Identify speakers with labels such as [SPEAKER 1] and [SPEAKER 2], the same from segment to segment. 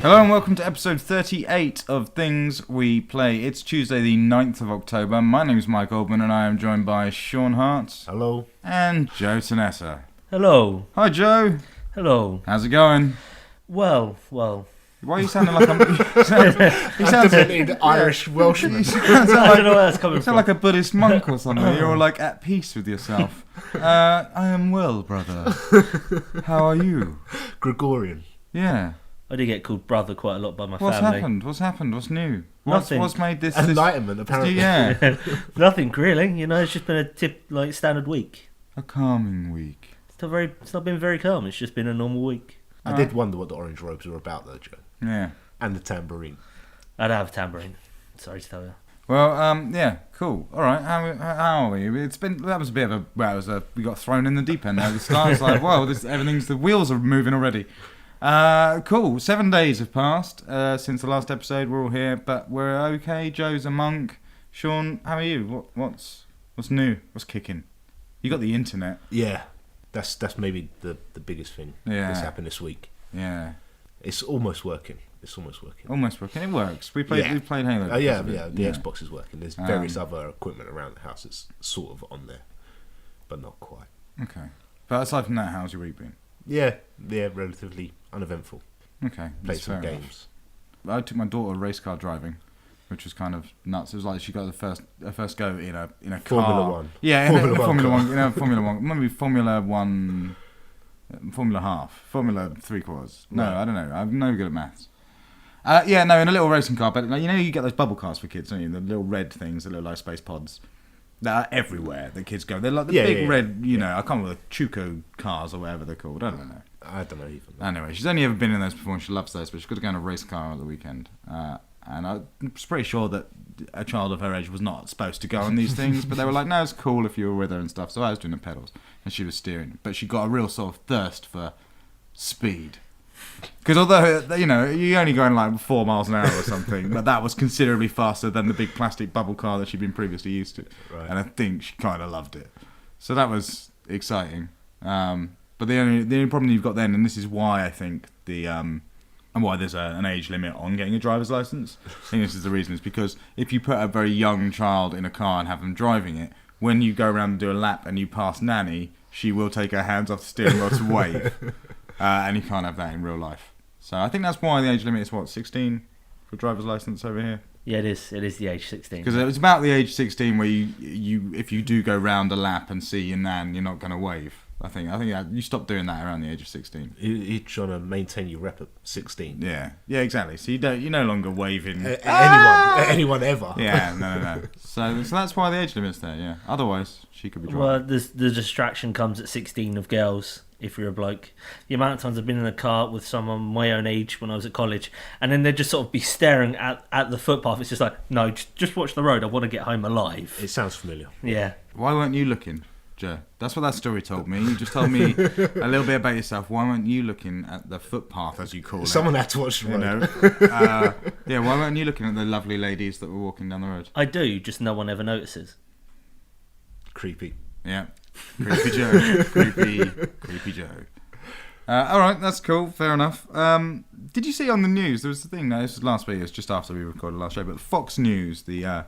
[SPEAKER 1] Hello and welcome to episode 38 of Things We Play. It's Tuesday the 9th of October. My name is Mike Goldman and I am joined by Shaun Hart.
[SPEAKER 2] Hello.
[SPEAKER 1] And Joe Tanessa.
[SPEAKER 3] Hello.
[SPEAKER 1] Hi Joe.
[SPEAKER 3] Hello.
[SPEAKER 1] How's it going?
[SPEAKER 3] Well.
[SPEAKER 1] Why are you sounding like you
[SPEAKER 2] sound Irish Welshman.
[SPEAKER 3] I don't know where that's coming
[SPEAKER 1] You sound
[SPEAKER 3] from.
[SPEAKER 1] like a Buddhist monk or something. You're all like at peace with yourself. I am well, brother. How are you?
[SPEAKER 2] Gregorian.
[SPEAKER 1] Yeah.
[SPEAKER 3] I do get called brother quite a lot by my
[SPEAKER 1] What's
[SPEAKER 3] family.
[SPEAKER 1] happened? What's new?
[SPEAKER 3] Nothing.
[SPEAKER 1] What's made this
[SPEAKER 2] Enlightenment, apparently.
[SPEAKER 1] Yeah.
[SPEAKER 3] Nothing really. You know, it's just been a standard week.
[SPEAKER 1] A calming week.
[SPEAKER 3] It's not been very calm. It's just been a normal week.
[SPEAKER 2] I did wonder what the orange robes were about, though, Joe.
[SPEAKER 1] Yeah.
[SPEAKER 2] And the tambourine.
[SPEAKER 3] I don't have a tambourine. Sorry to tell you.
[SPEAKER 1] Well, yeah, cool. All right, how are we? That was a bit of we got thrown in the deep end there at the start. It's like, whoa, the wheels are moving already. Cool. 7 days have passed since the last episode. We're all here, but we're okay. Joe's a monk. Shaun, how are you? What's new? What's kicking? You got the internet.
[SPEAKER 2] Yeah, that's maybe the biggest thing that's happened this week.
[SPEAKER 1] Yeah.
[SPEAKER 2] It's almost working.
[SPEAKER 1] Almost working. It works. We've played Halo.
[SPEAKER 2] The Xbox is working. There's various other equipment around the house that's sort of on there, but not quite.
[SPEAKER 1] Okay. But aside from that, how's your week been?
[SPEAKER 2] Yeah, relatively uneventful.
[SPEAKER 1] Okay.
[SPEAKER 2] Played some games.
[SPEAKER 1] I took my daughter race car driving, which was kind of nuts. It was like she got her first go in a car.
[SPEAKER 2] Formula One.
[SPEAKER 1] Yeah, Formula One. Formula One. Maybe Formula One. Formula half. Formula three quarters. No, right. I don't know. I'm no good at maths. In a little racing car. But you get those bubble cars for kids, don't you? The little red things, the little life space pods. That are everywhere. The kids go. They're like the big red. I can't remember the Chuko cars or whatever they're called. I don't know.
[SPEAKER 2] I don't know even.
[SPEAKER 1] Anyway, she's only ever been in those before and she loves those, but she's got to go in a race car at the weekend. And I was pretty sure that a child of her age was not supposed to go on these things, but they were like, no, it's cool if you were with her and stuff. So I was doing the pedals and she was steering. But she got a real sort of thirst for speed. Because although, you're only going like 4 miles an hour or something, but that was considerably faster than the big plastic bubble car that she'd been previously used to.
[SPEAKER 2] Right.
[SPEAKER 1] And I think she kind of loved it. So that was exciting. But the only problem you've got then, and this is why I think and why there's an age limit on getting a driver's license, I think this is the reason, is because if you put a very young child in a car and have them driving it, when you go around and do a lap and you pass Nanny, she will take her hands off the steering wheel to wave. And you can't have that in real life. So I think that's why the age limit is 16 for a driver's license over here?
[SPEAKER 3] Yeah, it is. It is the age 16.
[SPEAKER 1] Because it's about the age 16 where you if you do go round a lap and see your nan, you're not going to wave. I think you stop doing that around the age of 16.
[SPEAKER 2] You're trying to maintain your rep at 16.
[SPEAKER 1] Yeah, exactly. So you're no longer waving
[SPEAKER 2] anyone ever.
[SPEAKER 1] Yeah, no. So that's why the age limit's there. Yeah. Otherwise, she could be driving.
[SPEAKER 3] Well, the distraction comes at 16 of girls. If you're a bloke, the amount of times I've been in a car with someone my own age when I was at college, and then they'd just sort of be staring at the footpath. It's just like, no, just watch the road. I want to get home alive.
[SPEAKER 2] It sounds familiar.
[SPEAKER 3] Yeah.
[SPEAKER 1] Why weren't you looking, Joe? That's what that story told me. You just told me a little bit about yourself. Why weren't you looking at the footpath, as you call it?
[SPEAKER 2] Someone had to watch the road.
[SPEAKER 1] Why weren't you looking at the lovely ladies that were walking down the road?
[SPEAKER 3] I do, just no one ever notices.
[SPEAKER 2] Creepy.
[SPEAKER 1] Yeah. Creepy Joe. Creepy Joe. All right, that's cool. Fair enough. Did you see on the news, there was the thing, this was last week, it was just after we recorded the last show, but Fox News, the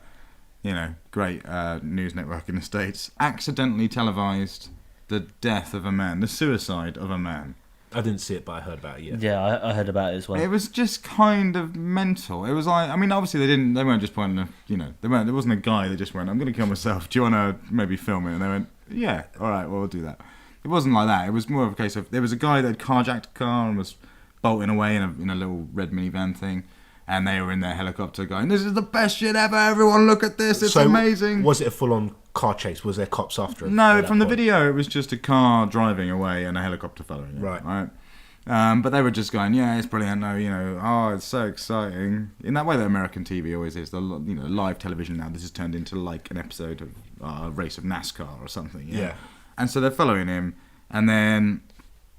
[SPEAKER 1] great news network in the States, accidentally televised the death of a man, the suicide of a man.
[SPEAKER 2] I didn't see it, but I heard about it,
[SPEAKER 3] Yeah, I heard about it as well.
[SPEAKER 1] It was just kind of mental. It was like, obviously they weren't just pointing, there wasn't a guy that just went, I'm going to kill myself, do you want to maybe film it? And they went, yeah, all right, well, we'll do that. It wasn't like that. It was more of a case of, there was a guy that had carjacked a car and was bolting away in a little red minivan thing, and they were in their helicopter going, this is the best shit ever, everyone look at this, it's amazing.
[SPEAKER 2] Was it a full-on car chase? Was there cops after it?
[SPEAKER 1] No, from the video, it was just a car driving away and a helicopter following it. Right. But they were just going, yeah, it's brilliant. No, it's so exciting. In that way that American TV always is. The live television now, this has turned into like an episode of a race of NASCAR or something. Yeah. And so they're following him, and then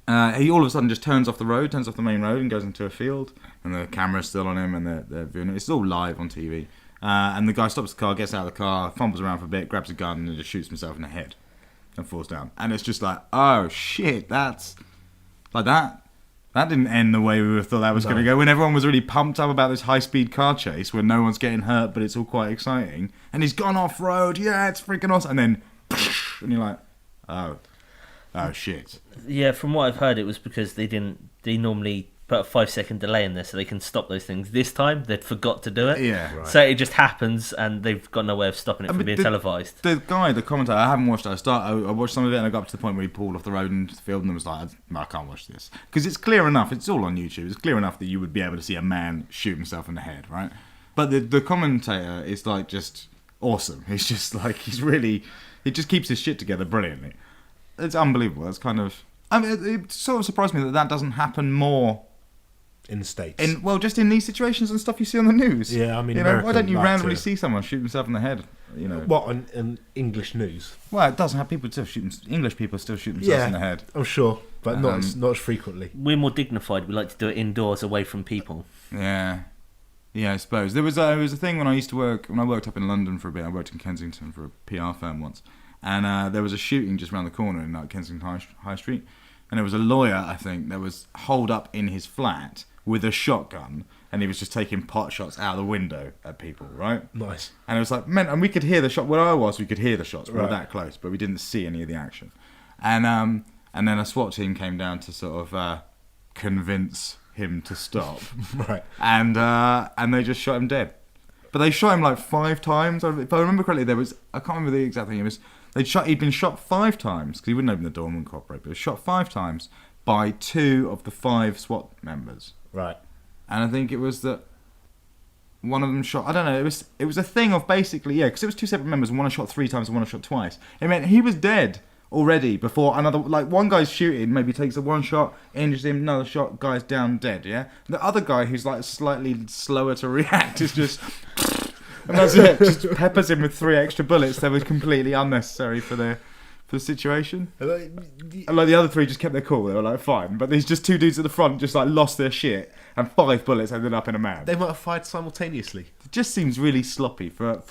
[SPEAKER 1] he all of a sudden just turns off the main road, and goes into a field, and the camera's still on him, and they're viewing it. It's all live on TV. And the guy stops the car, gets out of the car, fumbles around for a bit, grabs a gun, and just shoots himself in the head and falls down. And it's just like, oh shit, that's like that. That didn't end the way we thought that was going to go. When everyone was really pumped up about this high-speed car chase where no one's getting hurt, but it's all quite exciting. And he's gone off-road. Yeah, it's freaking awesome. And then, and you're like, oh shit.
[SPEAKER 3] Yeah, from what I've heard, it was because they normally put a 5-second delay in there so they can stop those things. This time, they'd forgot to do it.
[SPEAKER 1] Yeah.
[SPEAKER 2] Right.
[SPEAKER 3] So it just happens, and they've got no way of stopping it from being televised.
[SPEAKER 1] The commentator, I haven't watched it. I watched some of it, and I got up to the point where he pulled off the road into the field and was like, I can't watch this. Because it's clear enough, it's all on YouTube, it's clear enough that you would be able to see a man shoot himself in the head, right? But the commentator is like just awesome. He's just like, he just keeps his shit together brilliantly. It's unbelievable. That's kind of... I mean, it sort of surprised me that doesn't happen more...
[SPEAKER 2] In the States.
[SPEAKER 1] Just in these situations and stuff you see on the news.
[SPEAKER 2] Yeah, I mean,
[SPEAKER 1] why don't you randomly see someone shoot himself in the head?
[SPEAKER 2] What, in English news?
[SPEAKER 1] Well, it doesn't have people still shooting... English people still shoot themselves in the head.
[SPEAKER 2] I'm sure, but not as frequently.
[SPEAKER 3] We're more dignified. We like to do it indoors, away from people.
[SPEAKER 1] Yeah, I suppose. There was a thing when I worked up in London for a bit. I worked in Kensington for a PR firm once. And there was a shooting just around the corner in Kensington High Street. And there was a lawyer, I think, that was holed up in his flat with a shotgun. And he was just taking pot shots out of the window at people, right?
[SPEAKER 2] Nice.
[SPEAKER 1] And it was like, man, and we could hear the shot. Where I was, we could hear the shots. We were that close, but we didn't see any of the action. And then a SWAT team came down to sort of convince him to stop.
[SPEAKER 2] Right.
[SPEAKER 1] And they just shot him dead. But they shot him like 5 times. If I remember correctly, I can't remember the exact thing. He'd been shot 5 times, because he wouldn't open the door and wouldn't cooperate, but he was shot 5 times by 2 of the 5 SWAT members.
[SPEAKER 2] Right.
[SPEAKER 1] And I think it was that one of them shot... I don't know, it was a thing of basically... Yeah, because it was 2 separate members, and one shot 3 times and one shot twice. It meant he was dead already before another... Like, one guy's shooting, maybe takes a 1 shot, injures him, another shot, guy's down dead, yeah? The other guy, who's like slightly slower to react, is just... And that's it. Just peppers him with 3 extra bullets that were completely unnecessary for the situation. And like the other 3 just kept their cool. They were like, fine. But these just 2 dudes at the front just like lost their shit, and 5 bullets ended up in a man.
[SPEAKER 2] They might have fired simultaneously.
[SPEAKER 1] It just seems really sloppy for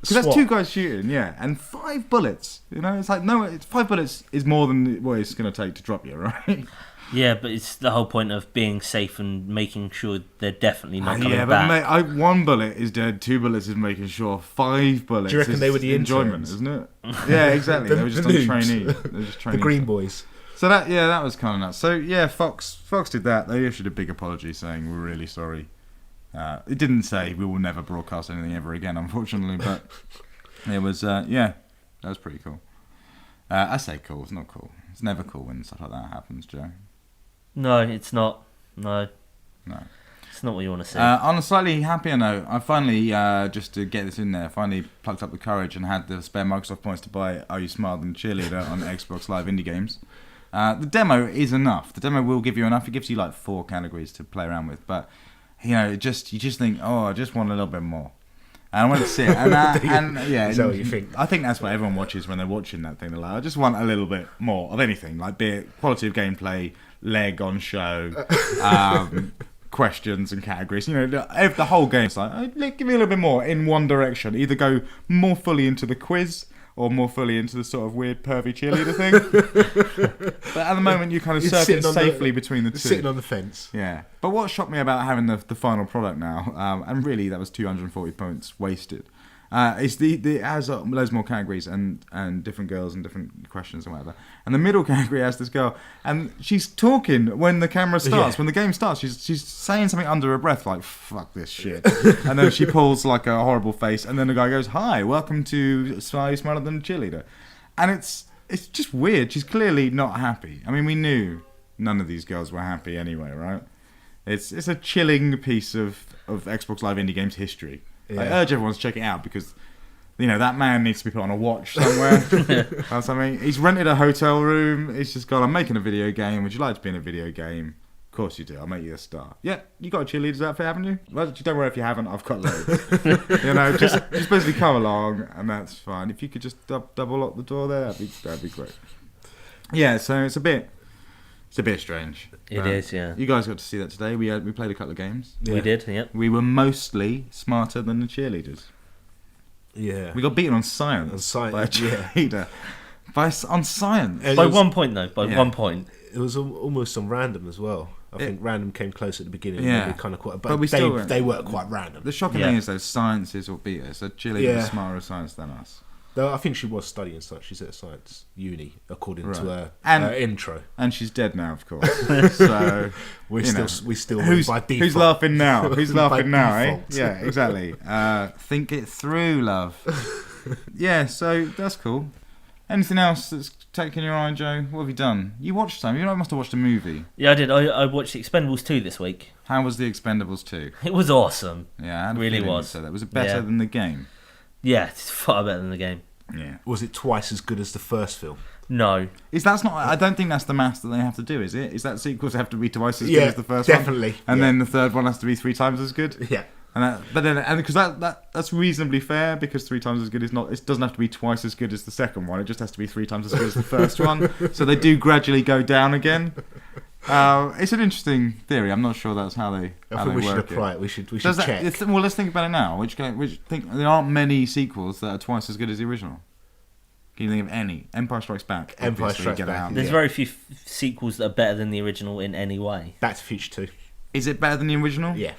[SPEAKER 1] because that's 2 guys shooting, yeah, and 5 bullets. It's like 5 bullets is more than what it's going to take to drop you, right?
[SPEAKER 3] Yeah, but it's the whole point of being safe and making sure they're definitely not coming back.
[SPEAKER 1] But mate, 1 bullet is dead, 2 bullets is making sure, 5 bullets.
[SPEAKER 2] Do you reckon they were the
[SPEAKER 1] enjoyment,
[SPEAKER 2] interns?
[SPEAKER 1] isn't it? Yeah, exactly. They were just on trainee.
[SPEAKER 2] The Green Boys.
[SPEAKER 1] So that was kind of nuts. So yeah, Fox did that. They issued a big apology saying we're really sorry. It didn't say we will never broadcast anything ever again, unfortunately, but it was that was pretty cool. I say cool. It's not cool. It's never cool when stuff like that happens, Joe.
[SPEAKER 3] No, it's not. No. It's not what you want to see.
[SPEAKER 1] On a slightly happier note, I finally, just to get this in there, finally plucked up the courage and had the spare Microsoft points to buy Are You Smarter Than Cheerleader on Xbox Live Indie Games. The demo is enough. The demo will give you enough. It gives you like 4 categories to play around with, but you just think, I just want a little bit more. And I went to see it, and
[SPEAKER 2] is that what you think?
[SPEAKER 1] I think that's what everyone watches when they're watching that thing. They're like, I just want a little bit more of anything, like be it quality of gameplay, leg on show, questions and categories. The whole game's like, give me a little bit more in one direction. Either go more fully into the quiz or more fully into the sort of weird pervy cheerleader thing. But at the moment, you kind of surfing safely between the 2.
[SPEAKER 2] Sitting on the fence.
[SPEAKER 1] Yeah. But what shocked me about having the final product now, and really that was 240 points wasted, is it has loads more categories and different girls and different questions and whatever. And the middle category has this girl, and she's talking when the camera starts. Yeah. When the game starts, she's saying something under her breath like, fuck this shit. And then she pulls like a horrible face, and then the guy goes, hi, welcome to Smarter Than Cheerleader. And it's just weird. She's clearly not happy. I mean, we knew none of these girls were happy anyway, right? It's a chilling piece of Xbox Live Indie Games history. Yeah. I urge everyone to check it out because, that man needs to be put on a watch somewhere or something. He's rented a hotel room. He's just gone, I'm making a video game. Would you like to be in a video game? Of course you do. I'll make you a star. Yeah, you got a cheerleader's outfit, haven't you? Well, don't worry if you haven't. I've got loads. Just basically come along and that's fine. If you could just double lock the door there, that'd be great. Yeah, so it's a bit strange.
[SPEAKER 3] It is, yeah.
[SPEAKER 1] You guys got to see that today. We played a couple of games.
[SPEAKER 3] Yeah. We did, yep.
[SPEAKER 1] We were mostly smarter than the cheerleaders.
[SPEAKER 2] Yeah.
[SPEAKER 1] We got beaten on science by a cheerleader. On science.
[SPEAKER 3] By 1 point, though. By 1 point.
[SPEAKER 2] It was almost on random as well. I think random came close at the beginning.
[SPEAKER 1] Yeah.
[SPEAKER 2] And they kind of quite,
[SPEAKER 1] But we still
[SPEAKER 2] they were quite random.
[SPEAKER 1] The shocking thing is, though, science is what beat us. So Gillian is smarter at science than us.
[SPEAKER 2] Though I think she was studying science. She's at a science uni, according to her intro.
[SPEAKER 1] And she's dead now, of course. So
[SPEAKER 2] we still
[SPEAKER 1] who's
[SPEAKER 2] by default.
[SPEAKER 1] Who's laughing now? Who's laughing now? Eh?
[SPEAKER 2] default.
[SPEAKER 1] Yeah, exactly. Think it through, love. Yeah, so that's cool. Anything else that's taken your eye, Joe? What have you done? You watched some. You must have watched a movie.
[SPEAKER 3] Yeah, I did. I watched The Expendables 2 this week.
[SPEAKER 1] How was The Expendables 2?
[SPEAKER 3] It was awesome.
[SPEAKER 1] Yeah, I had a
[SPEAKER 3] Really
[SPEAKER 1] feeling
[SPEAKER 3] was.
[SPEAKER 1] you said that. Was it better than the game?
[SPEAKER 3] Yeah, it's far better than the game.
[SPEAKER 1] Yeah.
[SPEAKER 2] Was it twice as good as the first film?
[SPEAKER 3] No.
[SPEAKER 1] I don't think that's the maths that they have to do, is it? Is that sequels have to be twice as good as the first one?
[SPEAKER 2] Definitely.
[SPEAKER 1] And then the third one has to be 3 times as good?
[SPEAKER 2] Yeah.
[SPEAKER 1] And because that's reasonably fair, because 3 times as good is not. It doesn't have to be twice as good as the second one. It just has to be 3 times as good as the first one. So they do gradually go down again. It's an interesting theory. I'm not sure that's how they.
[SPEAKER 2] I think we should apply it. We should check.
[SPEAKER 1] Well, let's think about it now. There aren't many sequels that are twice as good as the original. Can you think of any? Empire Strikes Back.
[SPEAKER 2] Empire Strikes Back.
[SPEAKER 3] There's very few sequels that are better than the original in any way.
[SPEAKER 2] Back to the Future 2.
[SPEAKER 1] Is it better than the original?
[SPEAKER 2] Yeah.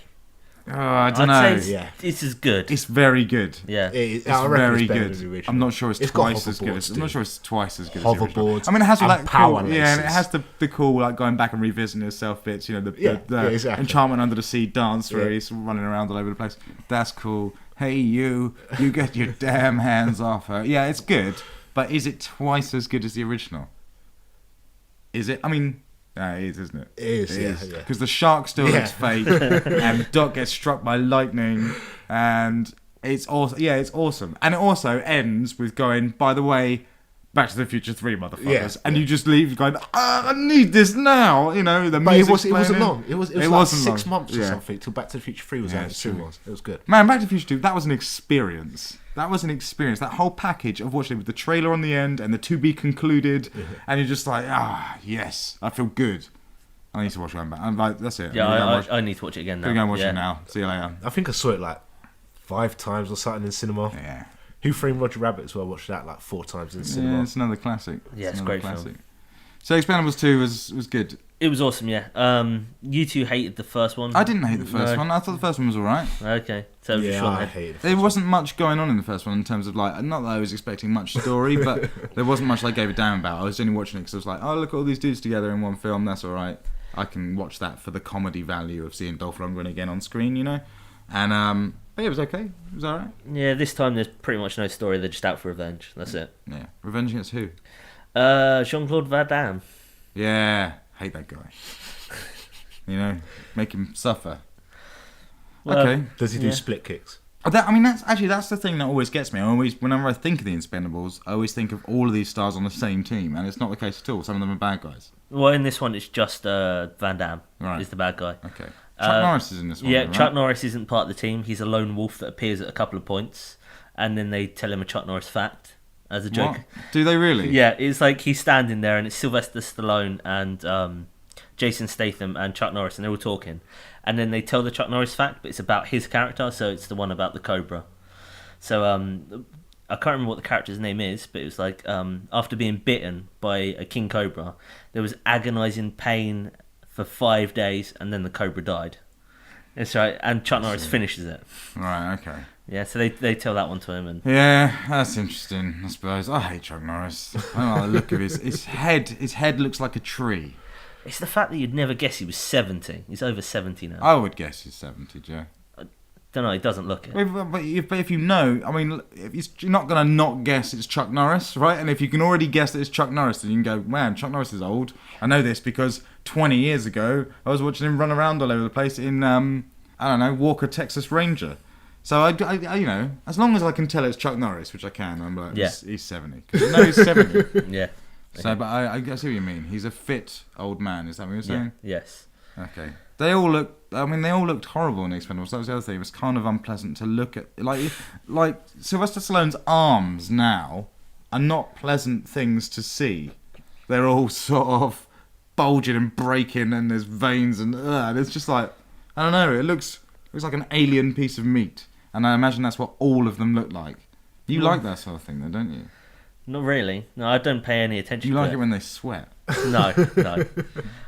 [SPEAKER 1] Oh, I don't know.
[SPEAKER 3] I'd say it's as good.
[SPEAKER 1] It's very good.
[SPEAKER 3] Yeah.
[SPEAKER 1] It's very good. I'm not sure it's twice as good. I'm not sure it's twice as good as the original.
[SPEAKER 2] Hoverboards.
[SPEAKER 1] I mean, it has all that
[SPEAKER 2] power
[SPEAKER 1] cool, and it has the cool, like, going back and revisiting yourself bits. You know, the
[SPEAKER 2] exactly.
[SPEAKER 1] Enchantment Under the Sea dance where he's running around all over the place. That's cool. Hey, you get your damn hands off her. Yeah, it's good, but is it twice as good as the original? Is it? I mean. No, it is, isn't it?
[SPEAKER 2] It is.
[SPEAKER 1] Because the shark still looks fake, and Doc gets struck by lightning, and it's awesome. Yeah, it's awesome. And it also ends with going, by the way, Back to the Future 3, motherfuckers. And you just leave going, I need this now. You know, the music.
[SPEAKER 2] It wasn't long. It was like 6 months or something till Back to the Future 3 was out. It was good.
[SPEAKER 1] Man, Back to the Future 2, that was an experience. That whole package of watching it with the trailer on the end and the to be concluded, and you're just like, yes, I feel good. I need to watch it back. I'm like, that's it.
[SPEAKER 3] Yeah, I need to watch it again now.
[SPEAKER 1] Go and watch it now. See you later.
[SPEAKER 2] I think I saw it like 5 times or something in cinema.
[SPEAKER 1] Yeah.
[SPEAKER 2] Who Framed Roger Rabbit as well? I watched that like 4 times in cinema.
[SPEAKER 1] Yeah, it's another classic.
[SPEAKER 3] Yeah, it's a great film.
[SPEAKER 1] So Expendables 2 was good.
[SPEAKER 3] It was awesome, yeah. You two hated the first one.
[SPEAKER 1] I didn't hate the first one. I thought the first one was alright.
[SPEAKER 3] Okay. So
[SPEAKER 2] I hated it.
[SPEAKER 1] There wasn't much going on in the first one in terms of, like, not that I was expecting much story, but there wasn't much I gave a damn about. I was only watching it because I was like, oh, look at all these dudes together in one film, that's alright. I can watch that for the comedy value of seeing Dolph Lundgren again on screen, you know? And, but yeah, it was okay. It was alright.
[SPEAKER 3] Yeah, this time there's pretty much no story. They're just out for revenge. That's it.
[SPEAKER 1] Yeah. Revenge against who?
[SPEAKER 3] Jean-Claude Van Damme.
[SPEAKER 1] Yeah. Hate that guy. You know, make him suffer.
[SPEAKER 3] Well,
[SPEAKER 1] okay.
[SPEAKER 2] Does he do split kicks?
[SPEAKER 1] That's the thing that always gets me. Whenever I think of the Expendables, I always think of all of these stars on the same team, and it's not the case at all. Some of them are bad guys.
[SPEAKER 3] Well, in this one, it's just Van Damme is the bad guy.
[SPEAKER 1] Okay. Chuck Norris is in this one.
[SPEAKER 3] Yeah,
[SPEAKER 1] right?
[SPEAKER 3] Chuck Norris isn't part of the team. He's a lone wolf that appears at a couple of points, and then they tell him a Chuck Norris fact as a joke.
[SPEAKER 1] What? Do they really?
[SPEAKER 3] Yeah, it's like he's standing there, and it's Sylvester Stallone and Jason Statham and Chuck Norris, and they're all talking. And then they tell the Chuck Norris fact, but it's about his character, so it's the one about the Cobra. So I can't remember what the character's name is, but it was like after being bitten by a king cobra, there was agonising pain for 5 days, and then the cobra died. That's right, and Chuck Norris finishes it.
[SPEAKER 1] Right, okay.
[SPEAKER 3] Yeah, so they tell that one to him. And
[SPEAKER 1] yeah, that's interesting, I suppose. I hate Chuck Norris. I don't like the look of his head. His head looks like a tree.
[SPEAKER 3] It's the fact that you'd never guess he was 70. He's over 70 now.
[SPEAKER 1] I would guess he's 70, Joe.
[SPEAKER 3] Don't know, he doesn't look it.
[SPEAKER 1] But if you know, I mean, you're not going to not guess it's Chuck Norris, right? And if you can already guess that it's Chuck Norris, then you can go, man, Chuck Norris is old. I know this because 20 years ago, I was watching him run around all over the place in, I don't know, Walker, Texas Ranger. So, I you know, as long as I can tell it's Chuck Norris, which I can, I'm like, he's 70. Because I know he's 70.
[SPEAKER 3] Yeah.
[SPEAKER 1] So, but I see what you mean. He's a fit old man, is that what you're saying?
[SPEAKER 3] Yeah. Yes.
[SPEAKER 1] Okay. They all looked horrible in Expendables. That was the other thing. It was kind of unpleasant to look at. Like Sylvester Stallone's arms now are not pleasant things to see. They're all sort of bulging and breaking, and there's veins, and it's just like, I don't know. It looks like an alien piece of meat, and I imagine that's what all of them look like. You like that sort of thing, though, don't you?
[SPEAKER 3] Not really. No, I don't pay any attention
[SPEAKER 1] You
[SPEAKER 3] to
[SPEAKER 1] like it when they sweat.
[SPEAKER 3] No.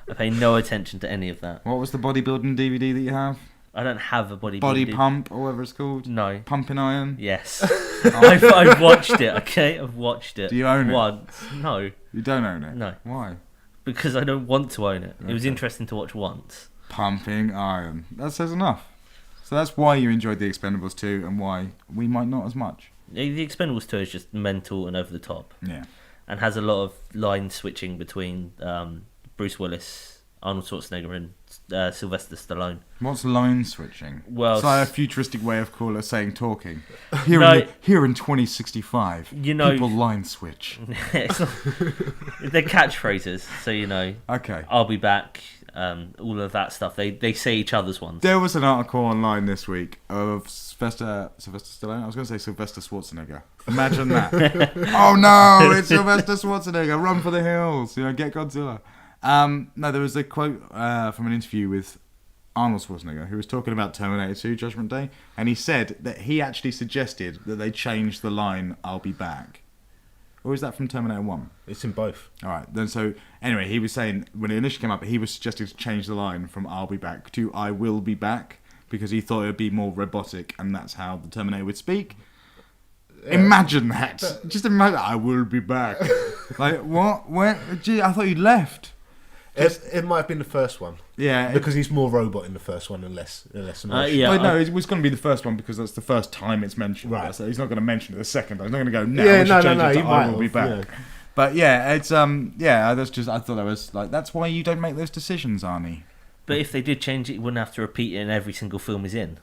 [SPEAKER 3] I pay no attention to any of that.
[SPEAKER 1] What was the bodybuilding DVD that you have?
[SPEAKER 3] I don't have a
[SPEAKER 1] Body
[SPEAKER 3] bodybuilding.
[SPEAKER 1] Pump, or whatever it's called?
[SPEAKER 3] No.
[SPEAKER 1] Pumping Iron?
[SPEAKER 3] Yes. I've watched it, okay? I've watched it.
[SPEAKER 1] Do you own it?
[SPEAKER 3] Once. No.
[SPEAKER 1] You don't own it?
[SPEAKER 3] No.
[SPEAKER 1] Why?
[SPEAKER 3] Because I don't want to own it. It was
[SPEAKER 1] Okay.
[SPEAKER 3] interesting to watch once.
[SPEAKER 1] Pumping Iron. That says enough. So that's why you enjoyed The Expendables 2 and why we might not as much.
[SPEAKER 3] The Expendables 2 is just mental and over the top.
[SPEAKER 1] Yeah.
[SPEAKER 3] And has a lot of line switching between Bruce Willis, Arnold Schwarzenegger, and Sylvester Stallone.
[SPEAKER 1] What's line switching?
[SPEAKER 3] Well,
[SPEAKER 1] it's like a futuristic way of saying talking. Here,
[SPEAKER 3] No.
[SPEAKER 1] here in 2065,
[SPEAKER 3] You know-
[SPEAKER 1] people line switch.
[SPEAKER 3] It's not- they're catchphrases, so
[SPEAKER 1] Okay.
[SPEAKER 3] I'll be back. All of that stuff. They say each other's ones.
[SPEAKER 1] There was an article online this week of Sylvester Stallone. I was going to say Sylvester Schwarzenegger. Imagine that. Oh no, it's Sylvester Schwarzenegger. Run for the hills. Get Godzilla. No, there was a quote from an interview with Arnold Schwarzenegger, who was talking about Terminator 2 Judgment Day, and he said that he actually suggested that they change the line, "I'll be back." Or is that from Terminator 1?
[SPEAKER 2] It's in both.
[SPEAKER 1] All right. Then so anyway, he was saying when it initially came up, he was suggesting to change the line from "I'll be back" to "I will be back" because he thought it would be more robotic, and that's how the Terminator would speak. Imagine that. Just imagine, "I will be back." Like what? Where? Gee, I thought you'd left.
[SPEAKER 2] It might have been the first one.
[SPEAKER 1] Yeah.
[SPEAKER 2] Because he's more robot in the first one and less emotion.
[SPEAKER 3] Yeah.
[SPEAKER 1] Well, no, it was going to be the first one because that's the first time it's mentioned.
[SPEAKER 2] Right.
[SPEAKER 1] So he's not going to mention it the second time. He's not going to go, "No,
[SPEAKER 2] Yeah,
[SPEAKER 1] we should change it to
[SPEAKER 2] he might
[SPEAKER 1] I will be
[SPEAKER 2] have,
[SPEAKER 1] back."
[SPEAKER 2] yeah.
[SPEAKER 1] But yeah, it's that's just, I thought that was like, that's why you don't make those decisions, Arnie.
[SPEAKER 3] But if they did change it, you wouldn't have to repeat it in every single film he's in.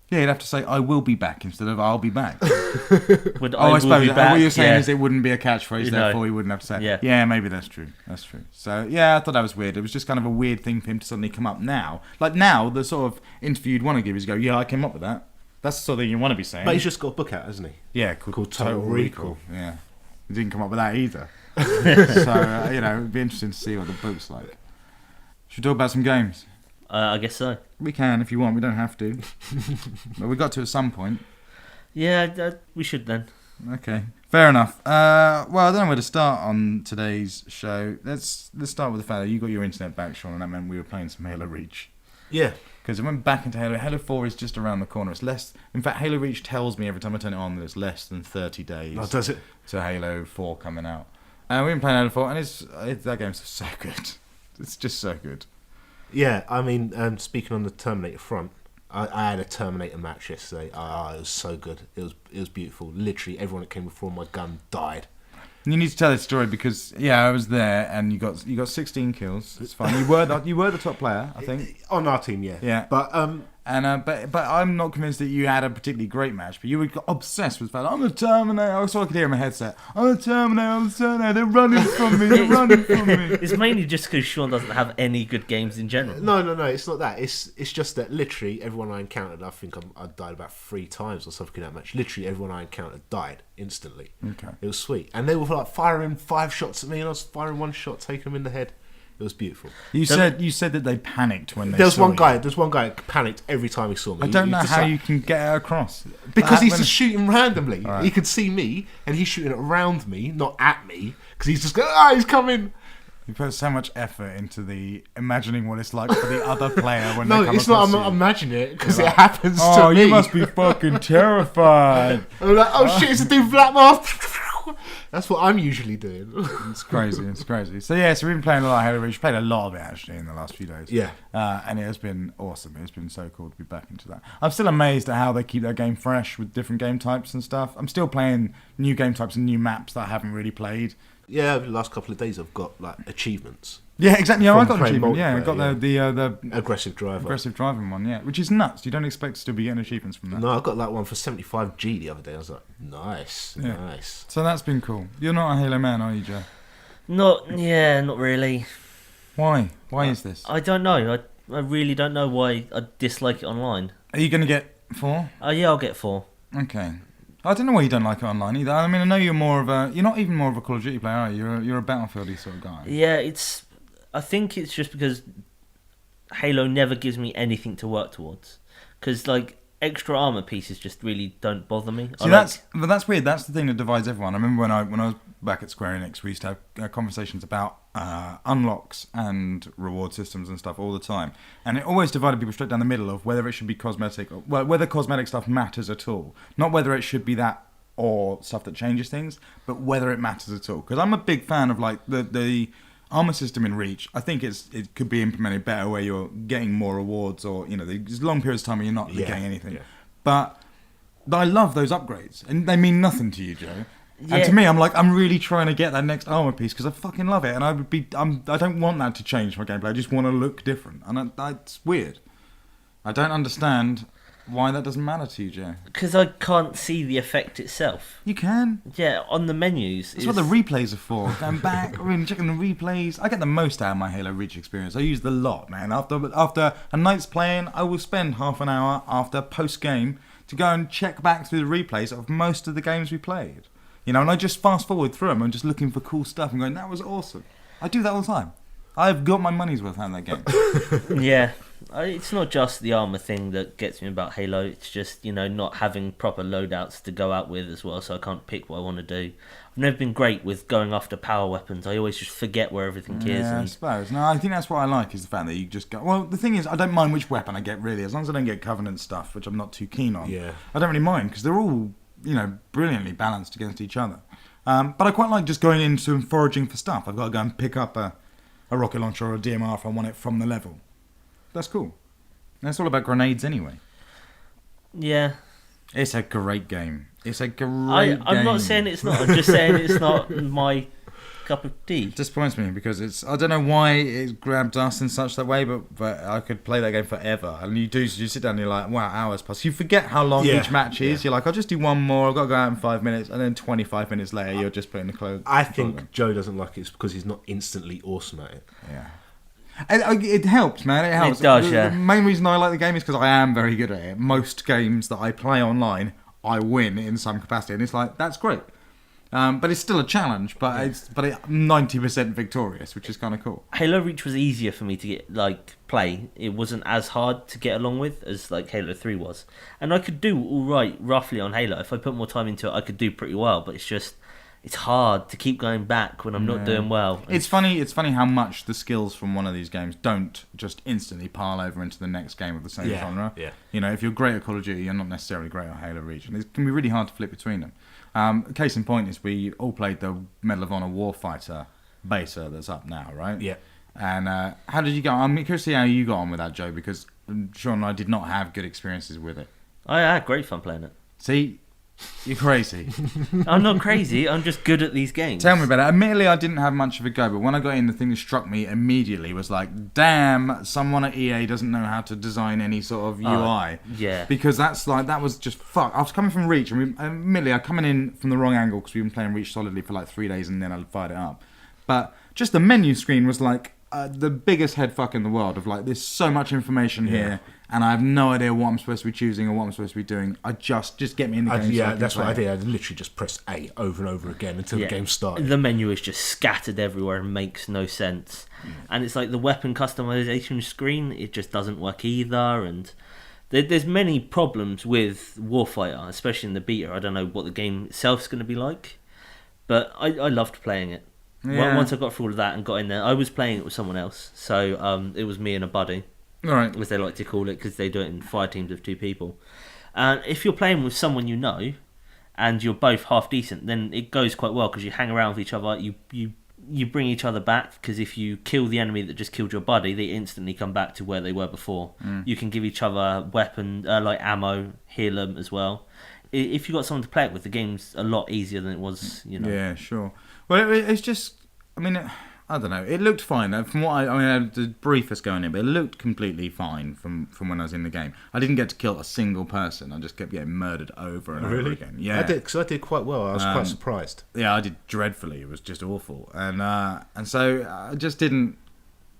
[SPEAKER 1] Yeah, you'd have to say "I will be back" instead of "I'll be back."
[SPEAKER 3] Would
[SPEAKER 1] I
[SPEAKER 3] will
[SPEAKER 1] suppose
[SPEAKER 3] be back,
[SPEAKER 1] what you're saying
[SPEAKER 3] yeah.
[SPEAKER 1] is it wouldn't be a catchphrase, therefore he wouldn't have to say it.
[SPEAKER 3] Yeah.
[SPEAKER 1] Maybe that's true. That's true. So, yeah, I thought that was weird. It was just kind of a weird thing for him to suddenly come up now. Like now, the sort of interview you'd want to give is go, "Yeah, I came up with that." That's the sort of thing you want to be saying.
[SPEAKER 2] But he's just got a book out, hasn't he?
[SPEAKER 1] Yeah,
[SPEAKER 2] called Total Recall.
[SPEAKER 1] Yeah. He didn't come up with that either. So, it'd be interesting to see what the book's like. Should we talk about some games?
[SPEAKER 3] I guess so.
[SPEAKER 1] We can if you want, we don't have to. But we got to at some point.
[SPEAKER 3] Yeah, we should then.
[SPEAKER 1] Okay, fair enough. Well, I don't know where to start on today's show. Let's start with the fact that you got your internet back, Sean, and that meant we were playing some Halo Reach.
[SPEAKER 2] Yeah.
[SPEAKER 1] Because it went back into Halo. Halo 4 is just around the corner. It's less. In fact, Halo Reach tells me every time I turn it on that it's less than 30 days.
[SPEAKER 2] Oh, does it?
[SPEAKER 1] To Halo 4 coming out. We've been playing Halo 4, and that game's so good. It's just so good.
[SPEAKER 2] Yeah, I mean, speaking on the Terminator front, I had a Terminator match yesterday. It was so good. It was beautiful. Literally, everyone that came before my gun died.
[SPEAKER 1] You need to tell this story because I was there, and you got 16 kills. It's fine. You were the top player, I think,
[SPEAKER 2] on our team. Yeah.
[SPEAKER 1] Yeah.
[SPEAKER 2] But
[SPEAKER 1] but I'm not convinced that you had a particularly great match. But you were obsessed with the fact, "I'm the Terminator." So I could hear in my headset, "I'm the Terminator. They're running from me. They're running from me."
[SPEAKER 3] It's mainly just because Sean doesn't have any good games in general.
[SPEAKER 2] No, it's not that. It's just that literally everyone I encountered, I think I died about 3 times or something in that match. Literally everyone I encountered died instantly.
[SPEAKER 1] Okay.
[SPEAKER 2] It was sweet, and they were like firing 5 shots at me, and I was firing 1 shot, taking them in the head. It was beautiful.
[SPEAKER 1] You said that they panicked when they
[SPEAKER 2] There's
[SPEAKER 1] saw
[SPEAKER 2] one
[SPEAKER 1] you.
[SPEAKER 2] guy. There's one guy that panicked every time he saw me.
[SPEAKER 1] I don't know
[SPEAKER 2] He just
[SPEAKER 1] how
[SPEAKER 2] like-
[SPEAKER 1] you can get it across.
[SPEAKER 2] because he's
[SPEAKER 1] When-
[SPEAKER 2] just shooting randomly.
[SPEAKER 1] Right.
[SPEAKER 2] He could see me, and he's shooting around me, not at me, because he's just going, he's coming.
[SPEAKER 1] You put so much effort into the imagining what it's like for the other player when
[SPEAKER 2] No,
[SPEAKER 1] they come
[SPEAKER 2] it's not.
[SPEAKER 1] across
[SPEAKER 2] I'm not
[SPEAKER 1] you.
[SPEAKER 2] imagining it because
[SPEAKER 1] You're
[SPEAKER 2] it
[SPEAKER 1] like,
[SPEAKER 2] happens
[SPEAKER 1] "Oh,
[SPEAKER 2] to me.
[SPEAKER 1] you must be fucking terrified."
[SPEAKER 2] I'm like, oh shit, it's a dude with black mask. That's what I'm usually doing.
[SPEAKER 1] It's crazy. So we've been playing a lot of Halo Reach. Played a lot of it actually in the last few days.
[SPEAKER 2] Yeah.
[SPEAKER 1] And it has been awesome. It's been so cool to be back into that. I'm still amazed at how they keep their game fresh with different game types and stuff. I'm still playing new game types and new maps that I haven't really played.
[SPEAKER 2] Yeah, over the last couple of days I've got like achievements.
[SPEAKER 1] Yeah, exactly. Yeah, I
[SPEAKER 2] From
[SPEAKER 1] got an
[SPEAKER 2] playing
[SPEAKER 1] achievement. Yeah, I
[SPEAKER 2] multiplayer,
[SPEAKER 1] got the
[SPEAKER 2] Aggressive driver.
[SPEAKER 1] aggressive driving one. Yeah, which is nuts. You don't expect to still be getting achievements from that.
[SPEAKER 2] No, I got that one for 75G the other day. I was like, nice.
[SPEAKER 1] So that's been cool. You're not a Halo man, are you, Joe?
[SPEAKER 3] Not really.
[SPEAKER 1] Why? Why is this?
[SPEAKER 3] I don't know. I really don't know why I dislike it online.
[SPEAKER 1] Are you going to get 4?
[SPEAKER 3] Yeah, I'll get 4.
[SPEAKER 1] Okay. I don't know why you don't like it online either. I mean, I know you're not even more of a Call of Duty player, are you? You're a Battlefield-y sort of guy.
[SPEAKER 3] Yeah, I think it's just because Halo never gives me anything to work towards. Because, like, extra armor pieces just really don't bother me.
[SPEAKER 1] See, that's weird. That's the thing that divides everyone. I remember when I was back at Square Enix, we used to have conversations about unlocks and reward systems and stuff all the time, and it always divided people straight down the middle of whether it should be cosmetic, or whether cosmetic stuff matters at all, not whether it should be that or stuff that changes things, but whether it matters at all. Because I'm a big fan of like the armor system in Reach. I think it could be implemented better where you're getting more rewards, or there's long periods of time where you're not getting anything. Yeah. But I love those upgrades, and they mean nothing to you, Joe. Yeah. And to me, I'm really trying to get that next armor piece because I fucking love it, and I don't want that to change my gameplay. I just want to look different, and that's weird. I don't understand why that doesn't matter to you, Joe.
[SPEAKER 3] Because I can't see the effect itself.
[SPEAKER 1] You can.
[SPEAKER 3] Yeah, on the menus.
[SPEAKER 1] That's what the replays are for. Going back, checking the replays. I get the most out of my Halo Reach experience. I use the lot, man. After a night's playing, I will spend half an hour after post-game to go and check back through the replays of most of the games we played. And I just fast forward through them and just looking for cool stuff and going, that was awesome. I do that all the time. I've got my money's worth out of that game.
[SPEAKER 3] Yeah. It's not just the armor thing that gets me about Halo. It's just, not having proper loadouts to go out with as well, so I can't pick what I want to do. I've never been great with going after power weapons. I always just forget where everything is.
[SPEAKER 1] Yeah, I suppose. No, I think that's what I like, is the fact that you just go... Well, the thing is, I don't mind which weapon I get, really, as long as I don't get Covenant stuff, which I'm not too keen on.
[SPEAKER 2] Yeah.
[SPEAKER 1] I don't really mind, because they're all, brilliantly balanced against each other. But I quite like just going into and foraging for stuff. I've got to go and pick up a rocket launcher or a DMR if I want it from the level. That's cool. That's all about grenades anyway.
[SPEAKER 3] Yeah.
[SPEAKER 1] It's a great game. It's a great game.
[SPEAKER 3] I'm not saying it's not. I'm just saying it's not my cup of tea.
[SPEAKER 1] It disappoints me because I don't know why it grabbed us in such that way, but I could play that game forever. And you sit down and you're like, wow, hours pass. You forget how long each match is. You're like, I'll just do one more. I've got to go out in 5 minutes. And then 25 minutes later, you're just putting the clothes.
[SPEAKER 2] I think Joe doesn't like it because he's not instantly awesome at it.
[SPEAKER 1] Yeah. It helps, man. It helps.
[SPEAKER 3] It does, yeah.
[SPEAKER 1] The main reason I like the game is because I am very good at it. Most games that I play online, I win in some capacity, and it's like, that's great. But it's still a challenge, but it's 90% victorious, which is kind of cool.
[SPEAKER 3] Halo Reach was easier for me to get play. It wasn't as hard to get along with as Halo 3 was, and I could do all right roughly on Halo. If I put more time into it, I could do pretty well. But it's hard to keep going back when I'm not doing well.
[SPEAKER 1] It's funny how much the skills from one of these games don't just instantly pile over into the next game of the same genre.
[SPEAKER 2] Yeah.
[SPEAKER 1] If you're great at Call of Duty, you're not necessarily great at Halo Reach, and it can be really hard to flip between them. Case in point is we all played the Medal of Honor Warfighter beta that's up now, right?
[SPEAKER 2] Yeah.
[SPEAKER 1] And how did you go? I'm curious to see how you got on with that, Joe, because Shaun and I did not have good experiences with it.
[SPEAKER 3] I had great fun playing it.
[SPEAKER 1] See? You're crazy.
[SPEAKER 3] I'm not crazy. I'm just good at these games.
[SPEAKER 1] Tell me about it. Admittedly, I didn't have much of a go, but when I got in, the thing that struck me immediately was like, damn, someone at EA doesn't know how to design any sort of UI.
[SPEAKER 3] Yeah.
[SPEAKER 1] Because that was just fuck. I was coming from Reach, and admittedly, I'm coming in from the wrong angle because we've been playing Reach solidly for like 3 days, and then I fired it up. But just the menu screen was like the biggest headfuck in the world of like, there's so much information here. And I have no idea what I'm supposed to be choosing or what I'm supposed to be doing. I just get me in the game.
[SPEAKER 2] Yeah, that's what I did. I literally just pressed A over and over again until the game started.
[SPEAKER 3] The menu is just scattered everywhere and makes no sense. And it's like the weapon customization screen, it just doesn't work either. And there's many problems with Warfighter, especially in the beta. I don't know what the game itself is going to be like, but I loved playing it. Yeah. Once I got through all of that and got in there, I was playing it with someone else. So it was me and a buddy.
[SPEAKER 1] All right.
[SPEAKER 3] As they like to call it, because they do it in fire teams of 2 people. And if you're playing with someone you know, and you're both half decent, then it goes quite well because you hang around with each other. You bring each other back, because if you kill the enemy that just killed your buddy, they instantly come back to where they were before. You can give each other weapon, like ammo, heal them as well. If you got someone to play it with, the game's a lot easier than it was.
[SPEAKER 1] Yeah, sure. Well, it's just, I don't know. It looked fine. From what I had the briefest going in, but it looked completely fine from when I was in the game. I didn't get to kill a single person. I just kept getting murdered over and over again. Yeah,
[SPEAKER 2] I did, because I did quite well. I was quite surprised.
[SPEAKER 1] Yeah, I did dreadfully. It was just awful, and so I just didn't.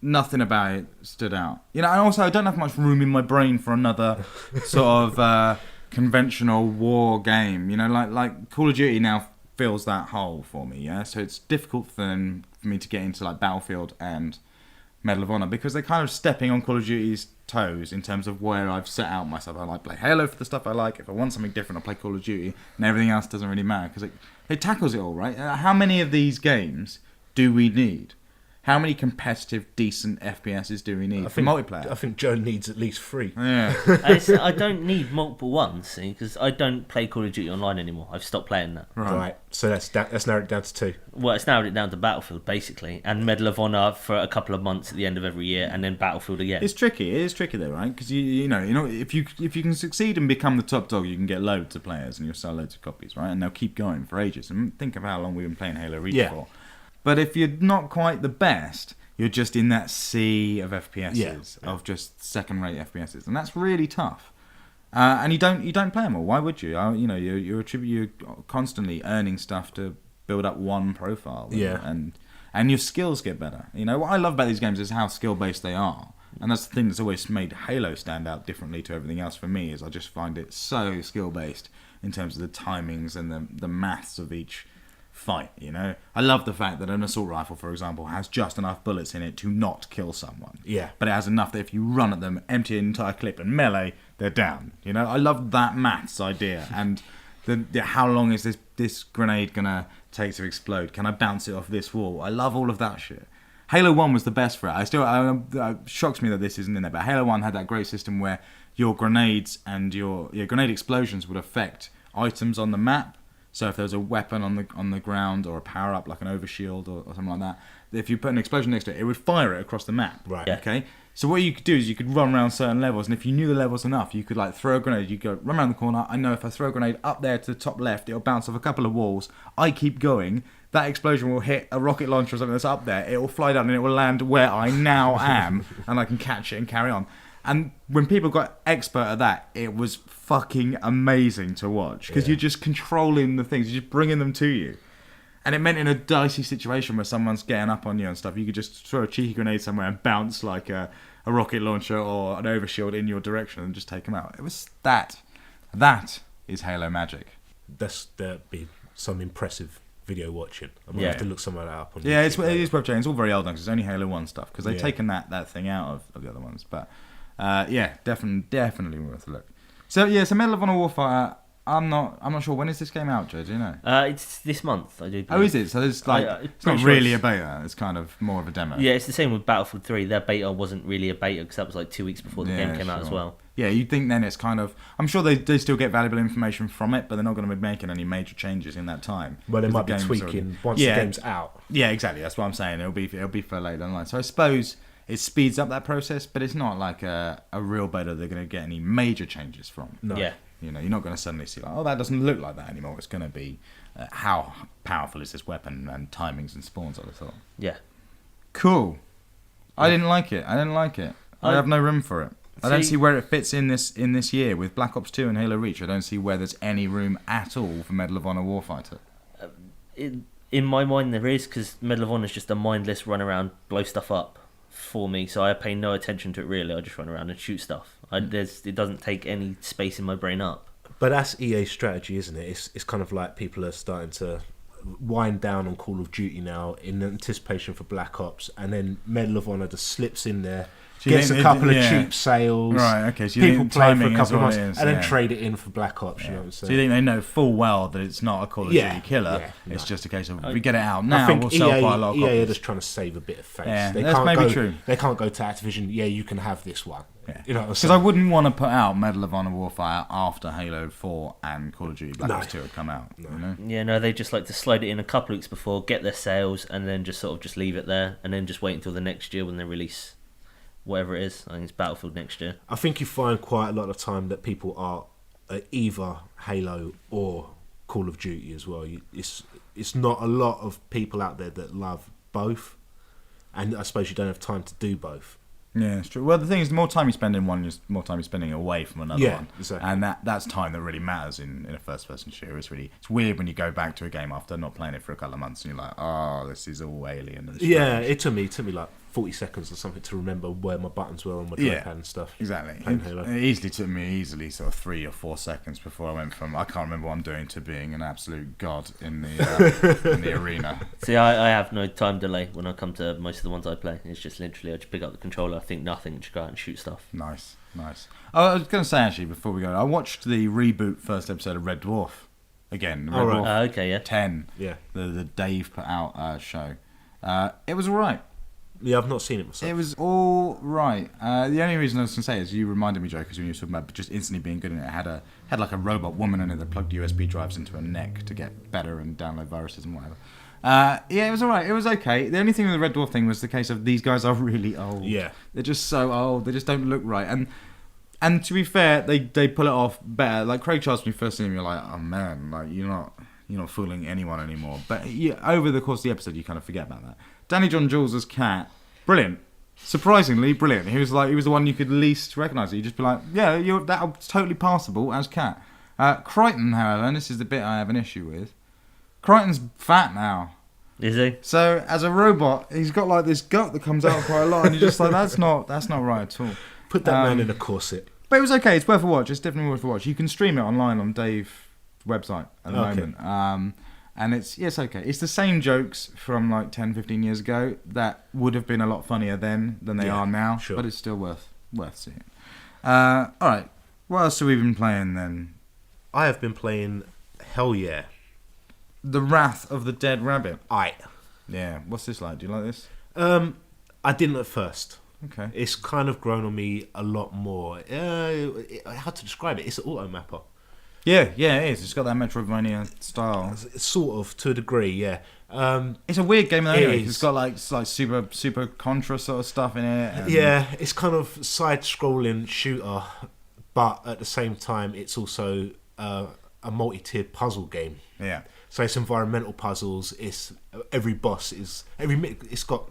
[SPEAKER 1] Nothing about it stood out. And also I don't have much room in my brain for another sort of conventional war game. Like Call of Duty now fills that hole for me. Yeah, so it's difficult for me to get into like Battlefield and Medal of Honor, because they're kind of stepping on Call of Duty's toes in terms of where I've set out myself. I like play Halo for the stuff I like. If I want something different, I'll play Call of Duty, and everything else doesn't really matter because it tackles it all, right? How many of these games do we need? How many competitive, decent FPSs do we need for multiplayer?
[SPEAKER 2] I think Joe needs at least 3.
[SPEAKER 1] Yeah.
[SPEAKER 3] I don't need multiple ones, see, because I don't play Call of Duty Online anymore. I've stopped playing that.
[SPEAKER 2] Right. So let's narrow it down to 2.
[SPEAKER 3] Well, it's narrowed it down to Battlefield, basically, and Medal of Honor for a couple of months at the end of every year, and then Battlefield again.
[SPEAKER 1] It's tricky. It is tricky though, right? Because you know, if you can succeed and become the top dog, you can get loads of players and you'll sell loads of copies, right? And they'll keep going for ages. And think of how long we've been playing Halo Reach for. But if you're not quite the best, you're just in that sea of FPSs, of just second-rate FPSs, and that's really tough. And you don't play them all. Why would you? You know, you're constantly earning stuff to build up one profile. And your skills get better. You know what I love about these games is how skill-based they are, and that's the thing that's always made Halo stand out differently to everything else for me. Is I just find it so skill-based in terms of the timings and the maths of each fight. You know, I love the fact that an assault rifle, for example, has just enough bullets in it to not kill someone. Yeah. But it has enough that if you run at them, empty an entire clip and melee, they're down. You know, I love that maths idea. And the how long is this grenade gonna take to explode? Can I bounce it off this wall? I love all of that shit. Halo 1 was the best for it. It shocks me that this isn't in there, but Halo 1 had that great system where your grenades and your grenade explosions would affect items on the map. So if there was a weapon on the ground or a power up like an overshield or something like that, if you put an explosion next to it, it would fire it across the map. Right. Yeah. Okay. So what you could do is you could run around certain levels, and if you knew the levels enough, you could like throw a grenade. You go run around the corner. I know if I throw a grenade up there to the top left, it'll bounce off a couple of walls. I keep going. That explosion will hit a rocket launcher or something that's up there. It will fly down and it will land where I now am, and I can catch it and carry on. And when people got expert at that, it was fucking amazing to watch because you're just controlling the things, you're just bringing them to you. And it meant in a dicey situation where someone's getting up on you and stuff, you could just throw a cheeky grenade somewhere and bounce like a rocket launcher or an overshield in your direction and just take them out. It was that. That is Halo magic.
[SPEAKER 2] That'd be some impressive video watching. I'm gonna have to look some of that up on
[SPEAKER 1] YouTube. It is web changing. It's all very old now because it's only Halo 1 stuff because they've taken that thing out of the other ones. But definitely worth a look. So Medal of Honor Warfighter. I'm not sure, when is this game out, Joe? Do you know?
[SPEAKER 3] It's this month. I do.
[SPEAKER 1] Oh, is it? So there's it's not really a beta. It's kind of more of a demo.
[SPEAKER 3] Yeah, it's the same with Battlefield 3. Their beta wasn't really a beta because that was like 2 weeks before the game came out as well.
[SPEAKER 1] Yeah, you'd think then it's kind of... I'm sure they still get valuable information from it, but they're not going to be making any major changes in that time.
[SPEAKER 2] Well, they might be tweaking once the game's out.
[SPEAKER 1] Yeah, exactly. That's what I'm saying. It'll be for later online. So I suppose it speeds up that process, but it's not like a real beta they're going to get any major changes from.
[SPEAKER 2] No.
[SPEAKER 3] Yeah.
[SPEAKER 1] You know, you're not going to suddenly see like, that doesn't look like that anymore. It's going to be how powerful is this weapon and timings and spawns, I thought.
[SPEAKER 3] Yeah.
[SPEAKER 1] Cool. I didn't like it. I have no room for it. I don't see where it fits in this year with Black Ops 2 and Halo Reach. I don't see where there's any room at all for Medal of Honor Warfighter.
[SPEAKER 3] In my mind, there is, because Medal of Honor is just a mindless run around, blow stuff up for me. So I pay no attention to it really. I just run around and shoot stuff. It doesn't take any space in my brain up.
[SPEAKER 2] But that's EA's strategy, isn't it? It's kind of like people are starting to wind down on Call of Duty now in anticipation for Black Ops, and then Medal of Honor just slips in there, gets a couple of cheap sales.
[SPEAKER 1] Right, okay. So
[SPEAKER 2] people play for a couple of months and then trade it in for Black Ops. You know what I'm saying?
[SPEAKER 1] So you think they know full well that it's not a Call of Duty killer? Yeah, it's just a case of we get it out now. We'll sell quite a lot of copies.
[SPEAKER 2] EA are just trying to save a bit of face.
[SPEAKER 1] Yeah, that's maybe true.
[SPEAKER 2] They can't go to Activision. Yeah, you can have this one.
[SPEAKER 1] Yeah. You know, because I wouldn't want to put out Medal of Honor Warfighter after Halo 4 and Call of Duty Black Ops 2 had come out. No. You know?
[SPEAKER 3] Yeah, no, they just like to slide it in a couple of weeks before, get their sales, and then just sort of just leave it there, and then just wait until the next year when they release whatever it is. I think it's Battlefield next year.
[SPEAKER 2] I think you find quite a lot of time that people are either Halo or Call of Duty as well. It's not a lot of people out there that love both, and I suppose you don't have time to do both.
[SPEAKER 1] Yeah, it's true. Well, the thing is, the more time you spend in one, the more time you're spending away from another one.
[SPEAKER 2] Exactly.
[SPEAKER 1] And that's time that really matters in a first-person shooter. It's weird when you go back to a game after not playing it for a couple of months and you're like, oh, this is all alien and strange.
[SPEAKER 2] Yeah, it took me like 40 seconds or something to remember where my buttons were on my trackpad and stuff.
[SPEAKER 1] Exactly.
[SPEAKER 2] Playing Halo.
[SPEAKER 1] It easily took me sort of 3 or 4 seconds before I went from I can't remember what I'm doing to being an absolute god in the in the arena.
[SPEAKER 3] See, I have no time delay when I come to most of the ones I play. It's just literally I just pick up the controller, I think nothing, and just go out and shoot stuff.
[SPEAKER 1] Nice. I was going to say actually before we go, I watched the reboot first episode of Red Dwarf again. Red Dwarf
[SPEAKER 3] Okay, yeah.
[SPEAKER 1] 10.
[SPEAKER 2] Yeah.
[SPEAKER 1] The Dave put out show. It was alright.
[SPEAKER 2] Yeah, I've not seen it myself.
[SPEAKER 1] It was all right. The only reason I was going to say is you reminded me, Joe, because when you were talking about just instantly being good in it, it had like a robot woman in it that plugged USB drives into her neck to get better and download viruses and whatever. Yeah, it was all right. It was okay. The only thing with the Red Dwarf thing was the case of these guys are really old.
[SPEAKER 2] Yeah.
[SPEAKER 1] They're just so old. They just don't look right. And to be fair, they pull it off better. Like Craig Charles, when you first see him, you're like, oh man, like you're not fooling anyone anymore. But over the course of the episode, you kind of forget about that. Danny John Jules as Cat, brilliant. Surprisingly brilliant. He was the one you could least recognise. You'd just be like, yeah, that's totally passable as Cat. Crichton, however, and this is the bit I have an issue with. Crichton's fat now.
[SPEAKER 3] Is he?
[SPEAKER 1] So as a robot, he's got like this gut that comes out quite a lot, and you're just like, that's not right at all.
[SPEAKER 2] Put that man in a corset.
[SPEAKER 1] But it was okay. It's worth a watch. It's definitely worth a watch. You can stream it online on Dave's website at the moment. And it's okay. It's the same jokes from like 10, 15 years ago that would have been a lot funnier then than they are now. Sure. But it's still worth seeing. All right. What else have we been playing then?
[SPEAKER 2] I have been playing Hell Yeah.
[SPEAKER 1] The Wrath of the Dead Rabbit.
[SPEAKER 2] Yeah.
[SPEAKER 1] What's this like? Do you like this?
[SPEAKER 2] I didn't at first.
[SPEAKER 1] Okay.
[SPEAKER 2] It's kind of grown on me a lot more. How to describe it? It's an auto mapper.
[SPEAKER 1] Yeah, it is. It's got that Metroidvania style.
[SPEAKER 2] Sort of, to a degree, yeah.
[SPEAKER 1] It's a weird game though, anyway. It's got like super Contra sort of stuff in it.
[SPEAKER 2] Yeah, it's kind of side-scrolling shooter, but at the same time, it's also a multi-tiered puzzle game.
[SPEAKER 1] Yeah.
[SPEAKER 2] So it's environmental puzzles. It's every boss is it's got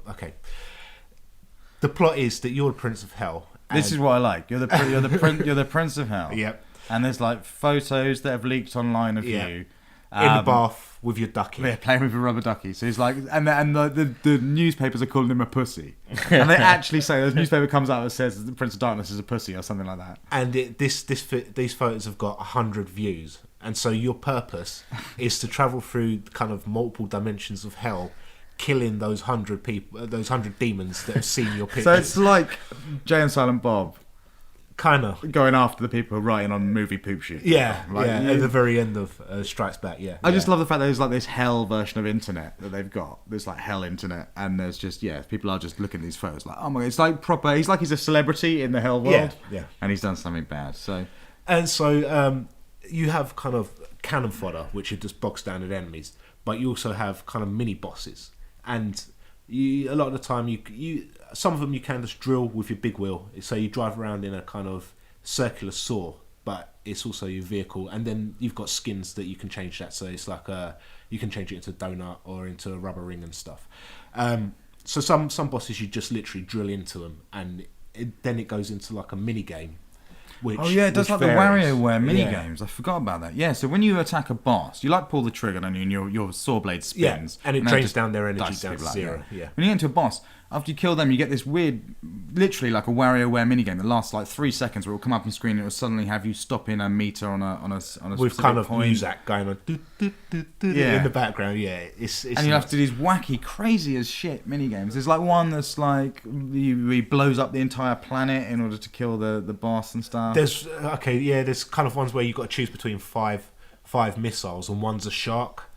[SPEAKER 2] The plot is that you're the Prince of Hell.
[SPEAKER 1] This is what I like. You're the Prince of Hell.
[SPEAKER 2] Yep.
[SPEAKER 1] And there's like photos that have leaked online of you
[SPEAKER 2] in the bath with your ducky.
[SPEAKER 1] Yeah, playing with a rubber ducky. So he's like, and the newspapers are calling him a pussy, and they actually say the newspaper comes out and says the Prince of Darkness is a pussy or something like that.
[SPEAKER 2] And these photos have got 100 views, and so your purpose is to travel through kind of multiple dimensions of hell, killing those 100 people, those 100 demons that have seen your pictures.
[SPEAKER 1] So it's like Jay and Silent Bob.
[SPEAKER 2] Kind of
[SPEAKER 1] going after the people who are writing on movie poop shit.
[SPEAKER 2] Yeah, at the very end of Strikes Back, yeah.
[SPEAKER 1] I just love the fact that there's like this hell version of internet that they've got. There's like hell internet, and there's just, people are just looking at these photos like, oh my god, it's like proper, he's a celebrity in the hell world.
[SPEAKER 2] Yeah.
[SPEAKER 1] And he's done something bad,
[SPEAKER 2] And so you have kind of cannon fodder, which are just bog standard enemies, but you also have kind of mini bosses. And a lot of the time, some of them you can just drill with your big wheel. So you drive around in a kind of circular saw, but it's also your vehicle. And then you've got skins that you can change that. So it's like you can change it into a donut or into a rubber ring and stuff. So some bosses you just literally drill into them, and then it goes into like a mini game.
[SPEAKER 1] It does like varies. The WarioWare mini games. I forgot about that. Yeah, so when you attack a boss, you pull the trigger, don't you, and your saw blade spins.
[SPEAKER 2] Yeah, and it drains down their energy down to zero. Yeah.
[SPEAKER 1] When you get into a boss, after you kill them, you get this weird, literally like a WarioWare mini game that lasts like 3 seconds, where it will come up on screen and it will suddenly have you stop in a meter on a
[SPEAKER 2] with kind of point. Music going on in the background. Yeah, it's
[SPEAKER 1] and you have to do these wacky, crazy as shit mini games. There's like one that's like he blows up the entire planet in order to kill the boss and stuff.
[SPEAKER 2] There's kind of ones where you've got to choose between five missiles, and one's a shark.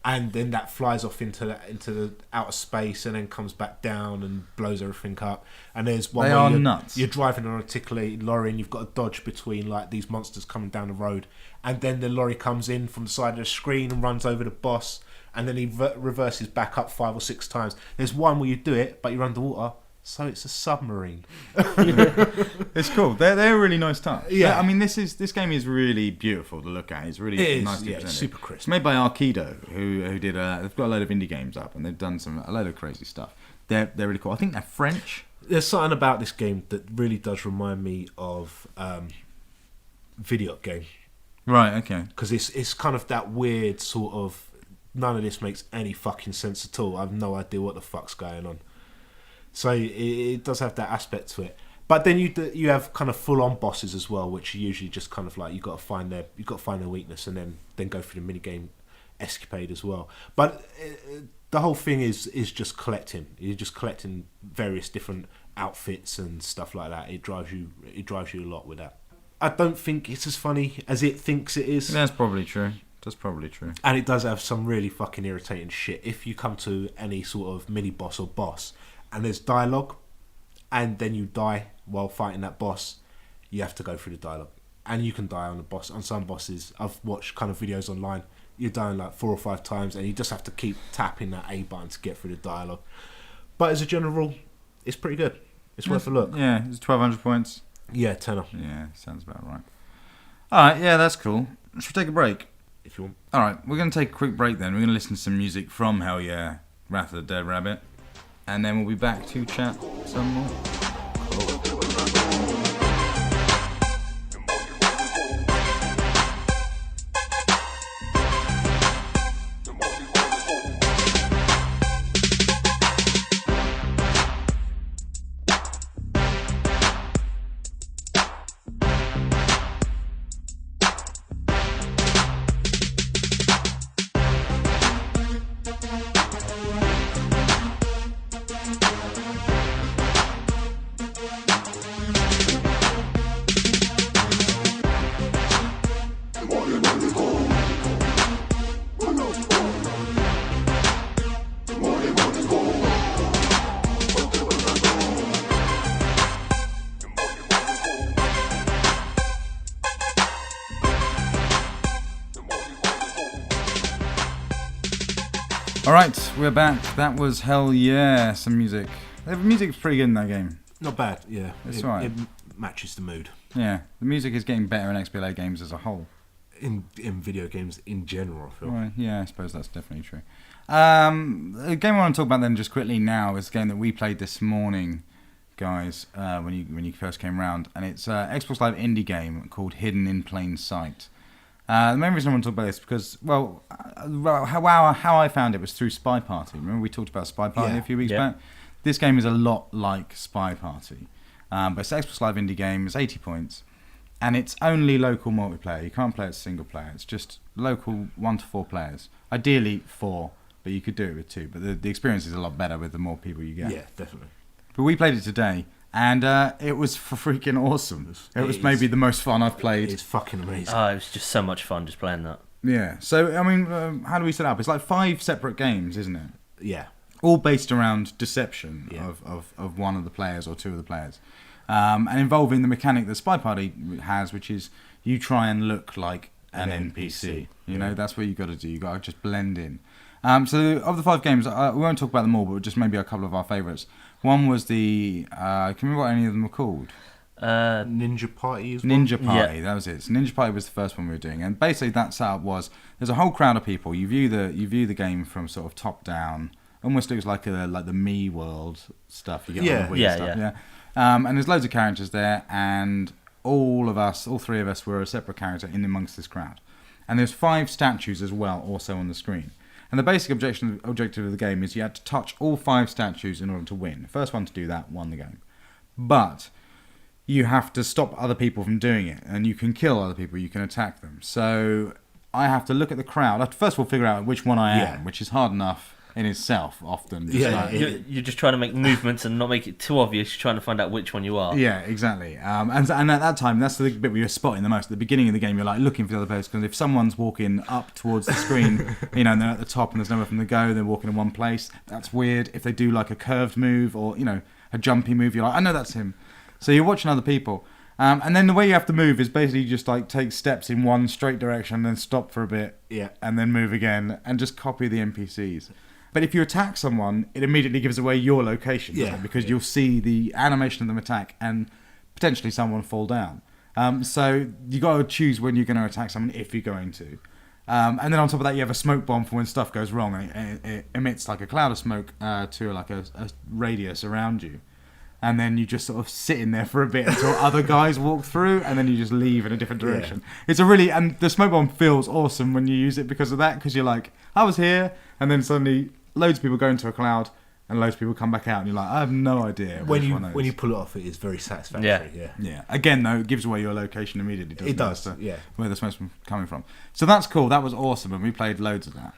[SPEAKER 2] And then that flies off into the outer space and then comes back down and blows everything up. And there's one where you're driving an articulated lorry and you've got to dodge between like these monsters coming down the road. And then the lorry comes in from the side of the screen and runs over the boss. And then he reverses back up 5 or 6 times. There's one where you do it, but you're underwater. So it's a submarine.
[SPEAKER 1] It's cool. They're a really nice touch.
[SPEAKER 2] Yeah,
[SPEAKER 1] I mean, this game is really beautiful to look at. It's really nicely presented.
[SPEAKER 2] It's super crisp.
[SPEAKER 1] It's made by Arkido, who did. They've got a load of indie games up, and they've done a load of crazy stuff. They're really cool. I think they're French.
[SPEAKER 2] There's something about this game that really does remind me of Video Game.
[SPEAKER 1] Right. Okay.
[SPEAKER 2] Because it's kind of that weird sort of, none of this makes any fucking sense at all. I have no idea what the fuck's going on. So it does have that aspect to it. But then you have kind of full on bosses as well, which are usually just kind of like you've got to find their weakness and then go through the minigame escapade as well. But the whole thing is just collecting. You're just collecting various different outfits and stuff like that. It drives you a lot with that. I don't think it's as funny as it thinks it is.
[SPEAKER 1] That's probably true. That's probably true.
[SPEAKER 2] And it does have some really fucking irritating shit. If you come to any sort of mini boss or boss and there's dialogue and then you die while fighting that boss, you have to go through the dialogue. And you can die on some bosses. I've watched kind of videos online. You're dying like 4 or 5 times and you just have to keep tapping that A button to get through the dialogue. But as a general rule, it's pretty good. It's worth a look.
[SPEAKER 1] Yeah, it's 1,200 points.
[SPEAKER 2] Yeah, tenner.
[SPEAKER 1] Yeah, sounds about right. Alright, yeah, that's cool. Should we take a break?
[SPEAKER 2] If you want.
[SPEAKER 1] Alright, we're going to take a quick break then. We're going to listen to some music from Hell Yeah, Wrath of the Dead Rabbit. And then we'll be back to chat some more. Cool. Alright, we're back. That was Hell Yeah, some music. The music's pretty good in that game.
[SPEAKER 2] Not bad, yeah.
[SPEAKER 1] It's alright.
[SPEAKER 2] It matches the mood.
[SPEAKER 1] Yeah, the music is getting better in XBLA games as a whole.
[SPEAKER 2] In video games in general, I feel.
[SPEAKER 1] Well, yeah, I suppose that's definitely true. The game I want to talk about then just quickly now is a game that we played this morning, guys, when you first came round, and it's an Xbox Live indie game called Hidden in Plain Sight. The main reason I want to talk about this is because, well, how I found it was through Spy Party. Remember we talked about Spy Party a few weeks back? This game is a lot like Spy Party, but it's an Xbox Live indie game. It's 80 points, and it's only local multiplayer. You can't play it single player. It's just local 1 to 4 players. Ideally 4, but you could do it with 2. But the experience is a lot better with the more people you get.
[SPEAKER 2] Yeah, definitely.
[SPEAKER 1] But we played it today. And it was freaking awesome. It was maybe the most fun I've played.
[SPEAKER 2] It's fucking amazing.
[SPEAKER 3] Oh, it was just so much fun just playing that.
[SPEAKER 1] Yeah. So, I mean, how do we set up? It's like 5 separate games, isn't it?
[SPEAKER 2] Yeah.
[SPEAKER 1] All based around deception of one of the players or 2 of the players. And involving the mechanic that Spy Party has, which is you try and look like an NPC. You know, that's what you got to do. You got to just blend in. So, of the 5 games, we won't talk about them all, but just maybe a couple of our favourites. One was the... can you remember what any of them were called?
[SPEAKER 2] Ninja Party as well?
[SPEAKER 1] Ninja Party, that was it. So Ninja Party was the first one we were doing. And basically that setup was... There's a whole crowd of people. You view the game from sort of top down. Almost looks like the Me World stuff. You get on the Wii stuff. Yeah. And there's loads of characters there. And all 3 of us were a separate character in amongst this crowd. And there's 5 statues as well also on the screen. And the basic objective of the game is you had to touch all 5 statues in order to win. The first one to do that won the game. But you have to stop other people from doing it. And you can kill other people, you can attack them. So I have to look at the crowd. I have to first of all figure out which one I am, which is hard enough in itself often.
[SPEAKER 3] You're just trying to make movements and not make it too obvious. You're trying to find out which one you are.
[SPEAKER 1] Yeah, exactly. And at that time, that's the bit where you're spotting the most. At the beginning of the game, you're like looking for the other person, because if someone's walking up towards the screen, you know, and they're at the top and there's nowhere for them to go, they're walking in one place. That's weird. If they do like a curved move or, you know, a jumpy move, you're like, I know that's him. So you're watching other people. And then the way you have to move is basically just like take steps in one straight direction, then stop for a bit, and then move again, and just copy the NPCs. But if you attack someone, it immediately gives away your location, because you'll see the animation of them attack and potentially someone fall down. So you got to choose when you're going to attack someone, if you're going to. And then on top of that, you have a smoke bomb for when stuff goes wrong, and it emits like a cloud of smoke to like a radius around you. And then you just sort of sit in there for a bit until other guys walk through, and then you just leave in a different direction. It's and the smoke bomb feels awesome when you use it because of that, because you're like, I was here, and then suddenly loads of people go into a cloud, and loads of people come back out, and you're like, I have no idea.
[SPEAKER 2] When you pull it off, it is very satisfactory.
[SPEAKER 1] Yeah. Again, though, it gives away your location immediately. Doesn't it?
[SPEAKER 2] It does.
[SPEAKER 1] Where the smoke's coming from. So that's cool. That was awesome, and we played loads of that.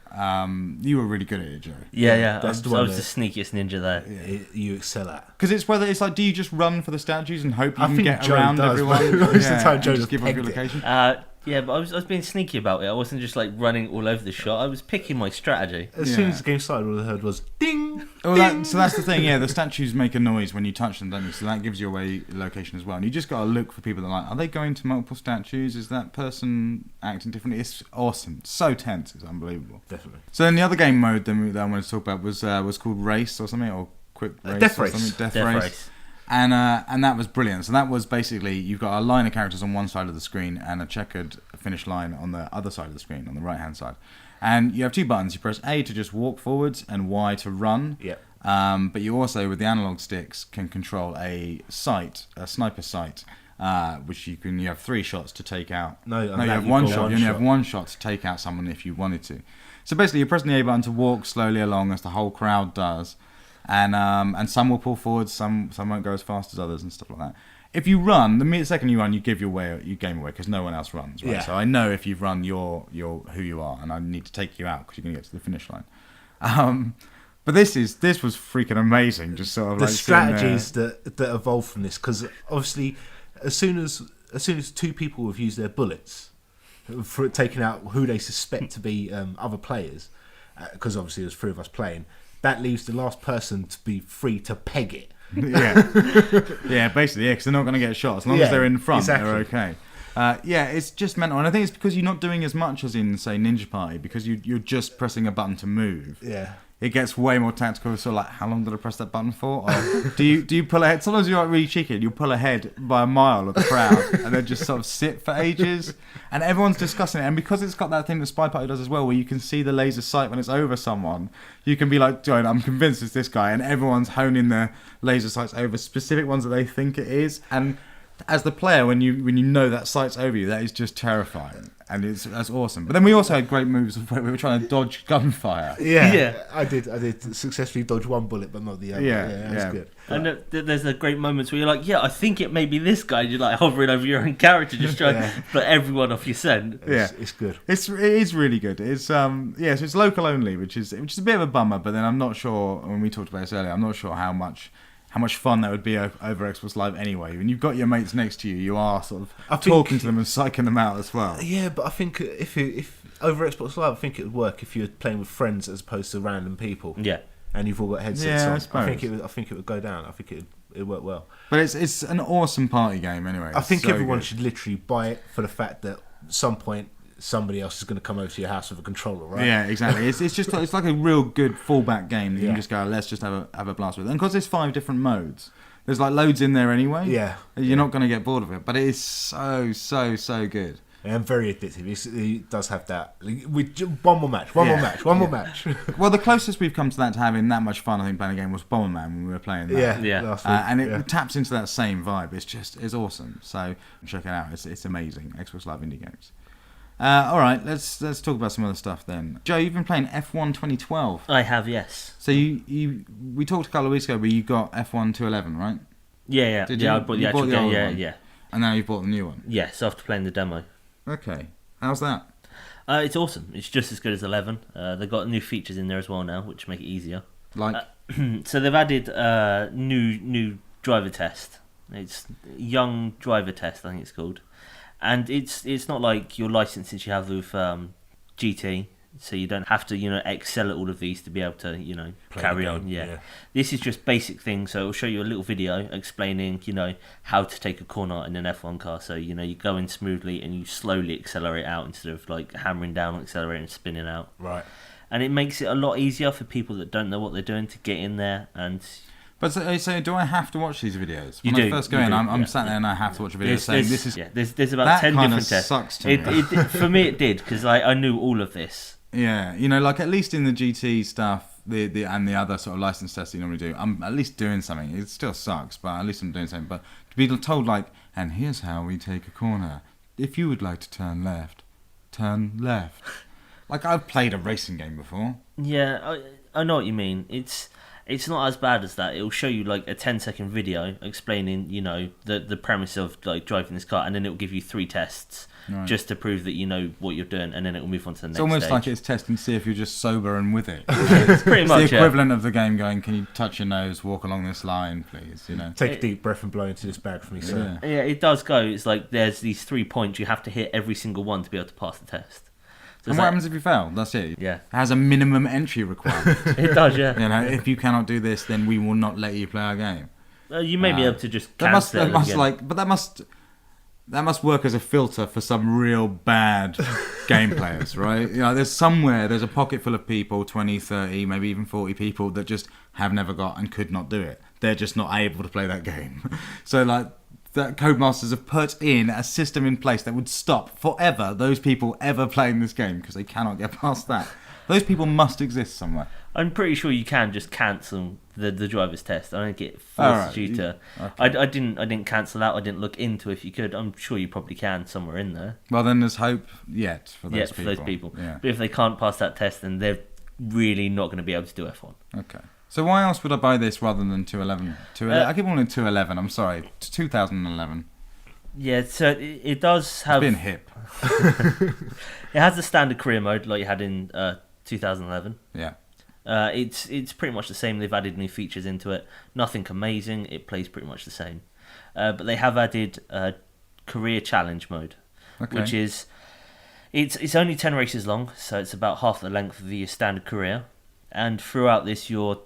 [SPEAKER 1] You were really good at it, Joe.
[SPEAKER 3] Yeah. I was the sneakiest ninja there.
[SPEAKER 2] You excel at.
[SPEAKER 1] Because it's like, do you just run for the statues and hope you can get
[SPEAKER 2] Joe
[SPEAKER 1] around
[SPEAKER 2] does,
[SPEAKER 1] everyone?
[SPEAKER 2] most of the time Joe
[SPEAKER 1] just give up your
[SPEAKER 2] pegged it.
[SPEAKER 1] location.
[SPEAKER 3] Yeah, but I was being sneaky about it. I wasn't just like running all over the shot. I was picking my strategy.
[SPEAKER 2] As soon as the game started, all I heard was ding.
[SPEAKER 1] So that's the thing. Yeah, the statues make a noise when you touch them, don't you? So that gives you away location as well. And you just got to look for people that are like, are they going to multiple statues? Is that person acting differently? It's awesome. It's so tense. It's unbelievable.
[SPEAKER 2] Definitely.
[SPEAKER 1] So then the other game mode that I wanted to talk about was called Race or something, or Quick Race.
[SPEAKER 2] Death
[SPEAKER 1] or
[SPEAKER 2] Race.
[SPEAKER 1] something. Death Race. And that was brilliant. So that was basically, you've got a line of characters on one side of the screen and a checkered finish line on the other side of the screen, on the right-hand side. And you have two buttons. You press A to just walk forwards and Y to run.
[SPEAKER 2] Yep.
[SPEAKER 1] But you also, with the analog sticks, can control a sniper sight, which you have 3 shots to take out.
[SPEAKER 2] No,
[SPEAKER 1] you have one shot. You only have 1 shot to take out someone if you wanted to. So basically, you're pressing the A button to walk slowly along, as the whole crowd does. And some will pull forward, some won't go as fast as others and stuff like that. If you run, the second you run, you give your game away because no one else runs, right?
[SPEAKER 2] Yeah.
[SPEAKER 1] So I know if you've run, you're who you are, and I need to take you out because you're going to get to the finish line. But this was freaking amazing. Just sort of
[SPEAKER 2] the
[SPEAKER 1] like
[SPEAKER 2] strategies that evolve from this, because obviously, as soon as 2 people have used their bullets for taking out who they suspect to be other players, because obviously there's 3 of us playing. That leaves the last person to be free to peg it.
[SPEAKER 1] Basically, because they're not going to get shot as long as they're in front. Exactly. They're okay. It's just mental, and I think it's because you're not doing as much as in, say, Ninja Party, because you're just pressing a button to move.
[SPEAKER 2] Yeah.
[SPEAKER 1] It gets way more tactical. So, like, how long did I press that button for? Or do you pull ahead? Sometimes you're like really cheeky. You'll pull ahead by a mile of the crowd, and then just sort of sit for ages. And everyone's discussing it. And because it's got that thing that Spy Party does as well, where you can see the laser sight when it's over someone, you can be like, I'm convinced it's this guy, and everyone's honing their laser sights over specific ones that they think it is. And as the player, when you know that sight's over you, that is just terrifying, and that's awesome. But then we also had great moves where we were trying to dodge gunfire.
[SPEAKER 2] Yeah. I did successfully dodge 1 bullet, but not the other. That was good.
[SPEAKER 3] And there's the great moments where you're like, I think it may be this guy. You're like hovering over your own character, just trying to put everyone off your scent.
[SPEAKER 2] It's good.
[SPEAKER 1] It is really good. It's so it's local only, which is a bit of a bummer. But then I'm not sure, when we talked about this earlier, I'm not sure how much fun that would be over Xbox Live anyway. When you've got your mates next to you, you are sort of talking to them and psyching them out as well.
[SPEAKER 2] Yeah, but I think if over Xbox Live, I think it would work if you're playing with friends as opposed to random people.
[SPEAKER 3] Yeah.
[SPEAKER 2] And you've all got headsets on.
[SPEAKER 1] I
[SPEAKER 2] think it would go down. I think it work well.
[SPEAKER 1] But it's an awesome party game anyway.
[SPEAKER 2] I think everyone should literally buy it for the fact that at some point somebody else is going to come over to your house with a controller, right?
[SPEAKER 1] Yeah, exactly. It's like a real good fallback game that you can just go, let's just have a blast with. And because there's 5 different modes, there's like loads in there anyway.
[SPEAKER 2] Yeah.
[SPEAKER 1] You're not going to get bored of it, but it is so good.
[SPEAKER 2] And very addictive. It does have that. One more match. One more match.
[SPEAKER 1] Well, the closest we've come to that, to having that much fun, I think, playing a game was Bomberman when we were playing that.
[SPEAKER 2] Last week.
[SPEAKER 1] And it taps into that same vibe. It's awesome. So check it out. It's amazing. Xbox Live Indie Games. All right, let's talk about some other stuff then. Joe, you've been playing F1 2012.
[SPEAKER 3] I have, yes.
[SPEAKER 1] So we talked a couple of weeks ago where you got F1 211, right?
[SPEAKER 3] Yeah.
[SPEAKER 1] Did
[SPEAKER 3] you?
[SPEAKER 1] You?
[SPEAKER 3] I bought the
[SPEAKER 1] You
[SPEAKER 3] actual
[SPEAKER 1] bought the
[SPEAKER 3] game.
[SPEAKER 1] old
[SPEAKER 3] Yeah,
[SPEAKER 1] one?
[SPEAKER 3] yeah.
[SPEAKER 1] And now you've bought the new one.
[SPEAKER 3] Yes, after playing the demo.
[SPEAKER 1] Okay, how's that?
[SPEAKER 3] It's awesome. It's just as good as 11. They've got new features in there as well now, which make it easier.
[SPEAKER 1] Like,
[SPEAKER 3] so they've added new driver test. It's young driver test, I think it's called. And it's not like your licenses you have with GT, so you don't have to excel at all of these to be able to carry on. Yeah. This is just basic things. So it'll show you a little video explaining how to take a corner in an F1 car. So you go in smoothly and you slowly accelerate out instead of like hammering down on accelerator and spinning out.
[SPEAKER 2] Right.
[SPEAKER 3] And it makes it a lot easier for people that don't know what they're doing to get in there and.
[SPEAKER 1] But so do I have to watch these videos?
[SPEAKER 3] When
[SPEAKER 1] I first go in, I'm sat there and I have to watch a video saying this is...
[SPEAKER 3] Yeah, there's about 10 different tests.
[SPEAKER 1] Sucks to me.
[SPEAKER 3] For me it did, because I knew all of this.
[SPEAKER 1] Yeah, like at least in the GT stuff and the other sort of license tests you normally do, I'm at least doing something. It still sucks, but at least I'm doing something. But to be told like, and here's how we take a corner. If you would like to turn left, turn left. Like, I've played a racing game before.
[SPEAKER 3] Yeah, I know what you mean. It's It's not as bad as that. It'll show you like a 10-second video explaining, you know, the premise of like driving this car, and then it'll give you 3 tests just to prove that you know what you're doing, and then it'll move on to the next stage.
[SPEAKER 1] It's almost like it's testing to see if you're just sober and with it.
[SPEAKER 3] It's pretty much
[SPEAKER 1] the equivalent of the game going, can you touch your nose, walk along this line, please? You know,
[SPEAKER 2] take a deep breath and blow into this bag for me, sir.
[SPEAKER 3] Yeah, it does go. It's like there's these 3 points. You have to hit every single one to be able to pass the test. So
[SPEAKER 1] and what happens if you fail? That's it.
[SPEAKER 3] Yeah.
[SPEAKER 1] It has a minimum entry requirement.
[SPEAKER 3] It does, yeah.
[SPEAKER 1] You know, if you cannot do this, then we will not let you play our game.
[SPEAKER 3] You may be able to just cancel
[SPEAKER 1] that must work as a filter for some real bad game players, right? You know, there's a pocket full of people, 20, 30, maybe even 40 people that just have never got and could not do it. They're just not able to play that game. So, like, that Codemasters have put in a system in place that would stop forever those people ever playing this game because they cannot get past that. Those people must exist somewhere.
[SPEAKER 3] I'm pretty sure you can just cancel the driver's test. I don't think it forces you to. Okay. I didn't cancel that. I didn't look into if you could. I'm sure you probably can somewhere in there.
[SPEAKER 1] Well, then there's hope yet for those people.
[SPEAKER 3] Yeah. But if they can't pass that test, then they're really not going to be able to do F1.
[SPEAKER 1] Okay. So why else would I buy this rather than 211? I keep wanting 211. I'm sorry, 2011.
[SPEAKER 3] Yeah, so it does have.
[SPEAKER 1] It's been hip.
[SPEAKER 3] It has the standard career mode like you had in 2011.
[SPEAKER 1] Yeah.
[SPEAKER 3] It's pretty much the same. They've added new features into it. Nothing amazing. It plays pretty much the same. But they have added career challenge mode, which is it's only 10 races long, so it's about half the length of the standard career. And throughout this, you're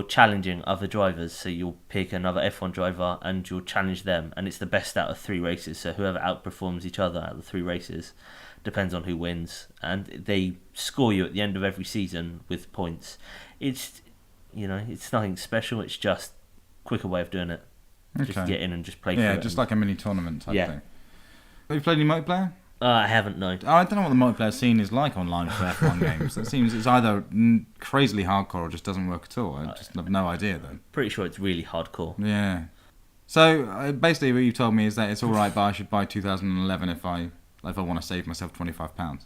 [SPEAKER 3] challenging other drivers. So you'll pick another F1 driver and you'll challenge them. And it's the best out of 3 races. So whoever outperforms each other out of the 3 races depends on who wins. And they score you at the end of every season with points. It's nothing special. It's just a quicker way of doing it.
[SPEAKER 1] Okay.
[SPEAKER 3] Just get in and just play through it.
[SPEAKER 1] Yeah, just like a mini tournament type thing. Have you played any multiplayer?
[SPEAKER 3] I haven't, no.
[SPEAKER 1] I don't know what the multiplayer scene is like online for F1 games. It seems it's either crazily hardcore or just doesn't work at all. I just have no idea, though.
[SPEAKER 3] Pretty sure it's really hardcore.
[SPEAKER 1] Yeah. So, basically what you told me is that it's alright, but I should buy 2011 if I want to save myself £25.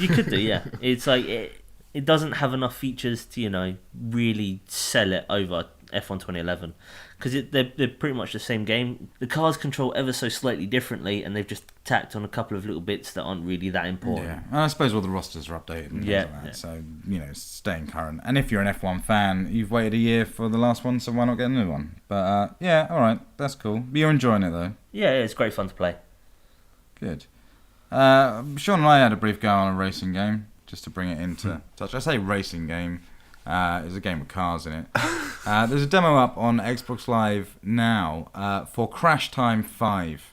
[SPEAKER 3] You could do, yeah. It's like, it doesn't have enough features to, really sell it over F1 2011. Because they're pretty much the same game. The cars control ever so slightly differently, and they've just tacked on a couple of little bits that aren't really that important.
[SPEAKER 1] Yeah, and I suppose all the rosters are updated and things like that, so, staying current. And if you're an F1 fan, you've waited a year for the last one, so why not get a new one? But, yeah, alright, that's cool. But you're enjoying it, though?
[SPEAKER 3] Yeah, it's great fun to play.
[SPEAKER 1] Good. Shaun and I had a brief go on a racing game, just to bring it into touch. I say racing game. There's a game with cars in it. There's a demo up on Xbox Live now for Crash Time 5.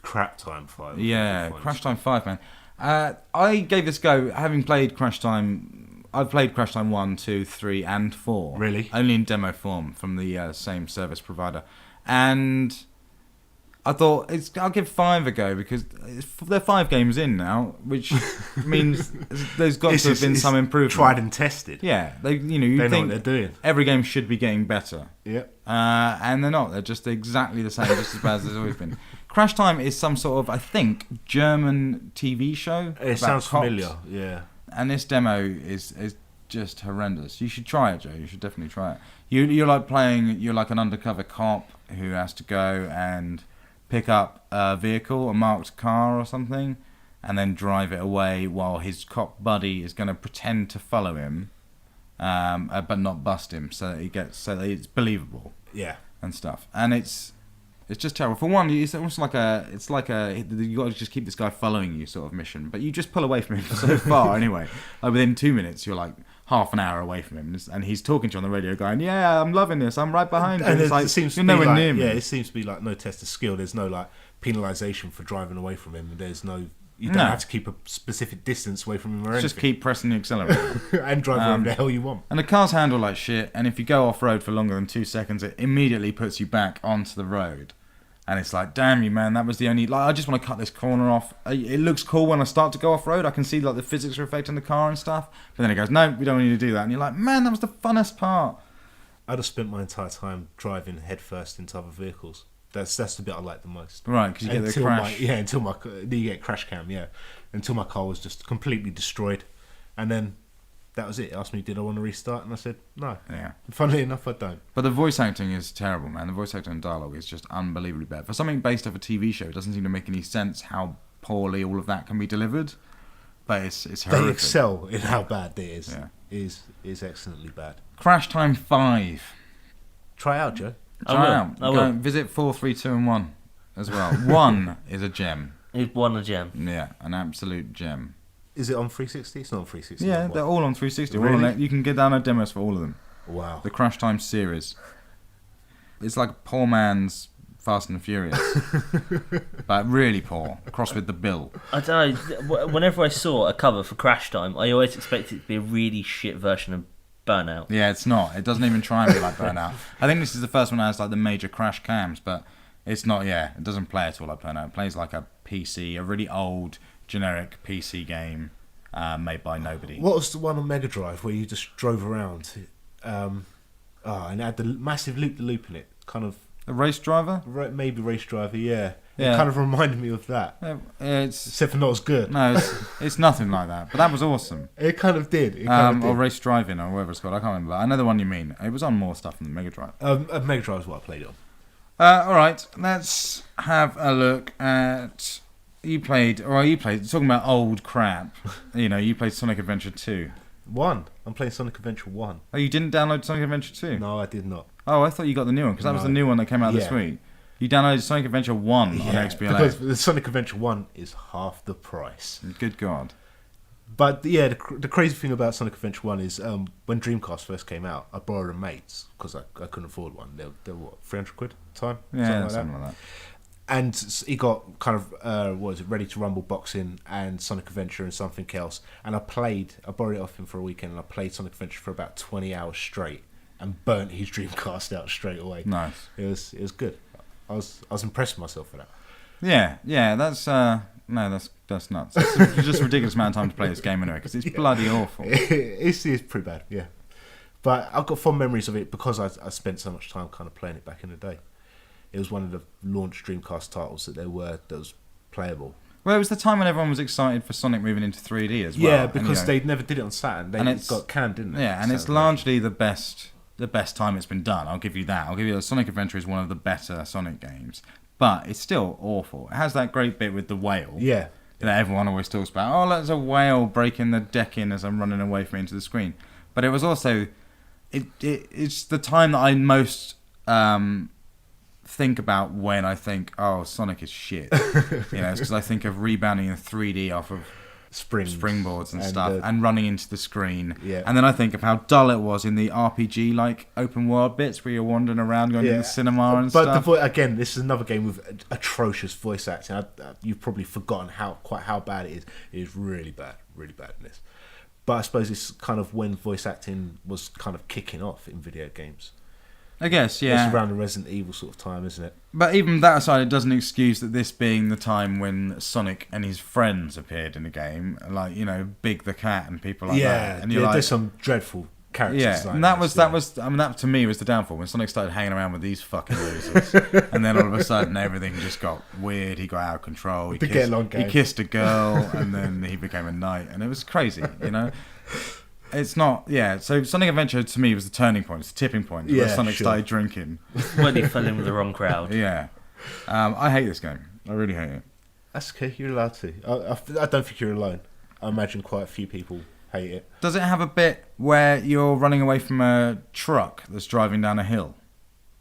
[SPEAKER 2] Crap Time 5.
[SPEAKER 1] Yeah, Crash Time 5, man. I gave this a go, having played Crash Time. I've played Crash Time 1, 2, 3, and 4.
[SPEAKER 2] Really?
[SPEAKER 1] Only in demo form from the same service provider. And I thought I'll give 5 a go because they're 5 games in now, which means there's got to have been some improvement.
[SPEAKER 2] Tried and tested.
[SPEAKER 1] Yeah, they
[SPEAKER 2] know what they're doing.
[SPEAKER 1] Every game should be getting better.
[SPEAKER 2] Yeah,
[SPEAKER 1] and they're not. They're just exactly the same, just as bad as they've always been. Crash Time is some sort of, I think, German TV show.
[SPEAKER 2] It sounds familiar. Yeah,
[SPEAKER 1] and this demo is just horrendous. You should try it, Joe. You should definitely try it. You're like an undercover cop who has to go and pick up a vehicle, a marked car or something, and then drive it away while his cop buddy is going to pretend to follow him, but not bust him, so that it's believable.
[SPEAKER 2] Yeah,
[SPEAKER 1] and stuff. And it's just terrible. For one, it's almost like you got to just keep this guy following you sort of mission, but you just pull away from him so far anyway. Like within 2 minutes, you're like half an hour away from him, and he's talking to you on the radio going, yeah, I'm loving this, I'm right behind you. And it's like, you're nowhere near me.
[SPEAKER 2] Yeah, it seems to be like no test of skill. There's no like penalisation for driving away from him. You don't have to keep a specific distance away from him or anything.
[SPEAKER 1] Just keep pressing the accelerator.
[SPEAKER 2] And drive wherever the hell you want.
[SPEAKER 1] And the cars handle like shit, and if you go off-road for longer than 2 seconds, it immediately puts you back onto the road. And it's like, damn you, man, that was the only... I just want to cut this corner off. It looks cool when I start to go off-road. I can see the physics are affecting the car and stuff. But then it goes, no, we don't need to do that. And you're like, man, that was the funnest part.
[SPEAKER 2] I'd have spent my entire time driving headfirst into other vehicles. That's the bit I like the most.
[SPEAKER 1] Right, because you get the crash.
[SPEAKER 2] Until you get crash cam, yeah. Until my car was just completely destroyed. And then that was it. It asked me, did I want to restart? And I said, no.
[SPEAKER 1] Yeah.
[SPEAKER 2] Funnily enough, I don't.
[SPEAKER 1] But the voice acting is terrible, man. The voice acting and dialogue is just unbelievably bad. For something based off a TV show, it doesn't seem to make any sense how poorly all of that can be delivered. But it's horrific.
[SPEAKER 2] They excel in how bad it is.
[SPEAKER 1] Yeah.
[SPEAKER 2] Is excellently bad.
[SPEAKER 1] Crash Time 5.
[SPEAKER 2] Try out, Joe.
[SPEAKER 1] Try out.
[SPEAKER 3] I will.
[SPEAKER 1] Go visit 4, 3, 2, and 1 as well. 1 is a gem.
[SPEAKER 3] He's won a gem.
[SPEAKER 1] Yeah, an absolute gem.
[SPEAKER 2] Is it on 360? It's not on 360.
[SPEAKER 1] Yeah, they're all on 360.
[SPEAKER 2] Really?
[SPEAKER 1] All on, you can get download demos for all of them.
[SPEAKER 2] Wow.
[SPEAKER 1] The Crash Time series. It's like a poor man's Fast and Furious. But really poor. Crossed with the bill.
[SPEAKER 3] I don't know. Whenever I saw a cover for Crash Time, I always expected it to be a really shit version of Burnout.
[SPEAKER 1] Yeah, it's not. It doesn't even try and be like Burnout. I think this is the first one that has like the major crash cams, but it's not, it doesn't play at all like Burnout. It plays like a PC, a really old, generic PC game made by nobody.
[SPEAKER 2] What was the one on Mega Drive where you just drove around and it had the massive loop-de-loop in it? Kind of...
[SPEAKER 1] A race driver?
[SPEAKER 2] Maybe Race Driver, yeah.
[SPEAKER 1] Yeah.
[SPEAKER 2] It kind of reminded me of that.
[SPEAKER 1] It's
[SPEAKER 2] Except for not as good.
[SPEAKER 1] No, it's nothing like that. But that was awesome.
[SPEAKER 2] It kind of did. It kind of did.
[SPEAKER 1] Or Race Driving, or whatever it's called. I can't remember. I know the one you mean. It was on more stuff than the Mega Drive.
[SPEAKER 2] Mega Drive is what I played on.
[SPEAKER 1] All right, let's have a look at... You played, talking about old crap. You played Sonic Adventure 2.
[SPEAKER 2] 1. I'm playing Sonic Adventure 1.
[SPEAKER 1] Oh, you didn't download Sonic Adventure 2?
[SPEAKER 2] No, I did not.
[SPEAKER 1] Oh, I thought you got the new one, because that was the new one that came out this week. You downloaded Sonic Adventure 1 on XBLA.
[SPEAKER 2] Because the Sonic Adventure 1 is half the price.
[SPEAKER 1] Good God.
[SPEAKER 2] But yeah, the crazy thing about Sonic Adventure 1 is when Dreamcast first came out, I borrowed a mate's because I couldn't afford one. They were what, 300 quid at the time?
[SPEAKER 1] Yeah, something like that.
[SPEAKER 2] And he got kind of, Ready to Rumble boxing and Sonic Adventure and something else. And I borrowed it off him for a weekend, and I played Sonic Adventure for about 20 hours straight and burnt his Dreamcast out straight away.
[SPEAKER 1] Nice.
[SPEAKER 2] It was good. I was impressed with myself for that.
[SPEAKER 1] Yeah, that's that's nuts. It's just a ridiculous amount of time to play this game anyway, because it's bloody awful.
[SPEAKER 2] It's pretty bad, yeah. But I've got fond memories of it because I spent so much time kind of playing it back in the day. It was one of the launch Dreamcast titles that was playable.
[SPEAKER 1] Well, it was the time when everyone was excited for Sonic moving into 3D as well.
[SPEAKER 2] Yeah, because they never did it on Saturn. They got canned, didn't they?
[SPEAKER 1] Yeah, and it's largely the best time it's been done. I'll give you that. Sonic Adventure is one of the better Sonic games, but it's still awful. It has that great bit with the whale.
[SPEAKER 2] Yeah.
[SPEAKER 1] That everyone always talks about. Oh, there's a whale breaking the deck in as I'm running away from it into the screen. But it was also... It's the time that I most... think about when I think, oh, Sonic is shit. It's because I think of rebounding in 3D off of springboards and stuff and running into the screen.
[SPEAKER 2] Yeah.
[SPEAKER 1] And then I think of how dull it was in the RPG like open world bits where you're wandering around going to the cinema and stuff.
[SPEAKER 2] But again, this is another game with atrocious voice acting. You've probably forgotten how bad it is. It is really bad in this. But I suppose it's kind of when voice acting was kind of kicking off in video games.
[SPEAKER 1] I guess, yeah.
[SPEAKER 2] It's around the Resident Evil sort of time, isn't it?
[SPEAKER 1] But even that aside, it doesn't excuse that this being the time when Sonic and his friends appeared in the game, like, Big the Cat and people like that. And
[SPEAKER 2] there's some dreadful characters.
[SPEAKER 1] Yeah, and that to me was the downfall when Sonic started hanging around with these fucking losers, and then all of a sudden everything just got weird. He got out of control. He kissed a girl, and then he became a knight, and it was crazy, It's not, so Sonic Adventure to me was the turning point, it's the tipping point, where Sonic started drinking.
[SPEAKER 3] When he fell in with the wrong crowd.
[SPEAKER 1] Yeah. I hate this game. I really hate it.
[SPEAKER 2] That's okay, you're allowed to. I don't think you're alone. I imagine quite a few people hate it.
[SPEAKER 1] Does it have a bit where you're running away from a truck that's driving down a hill?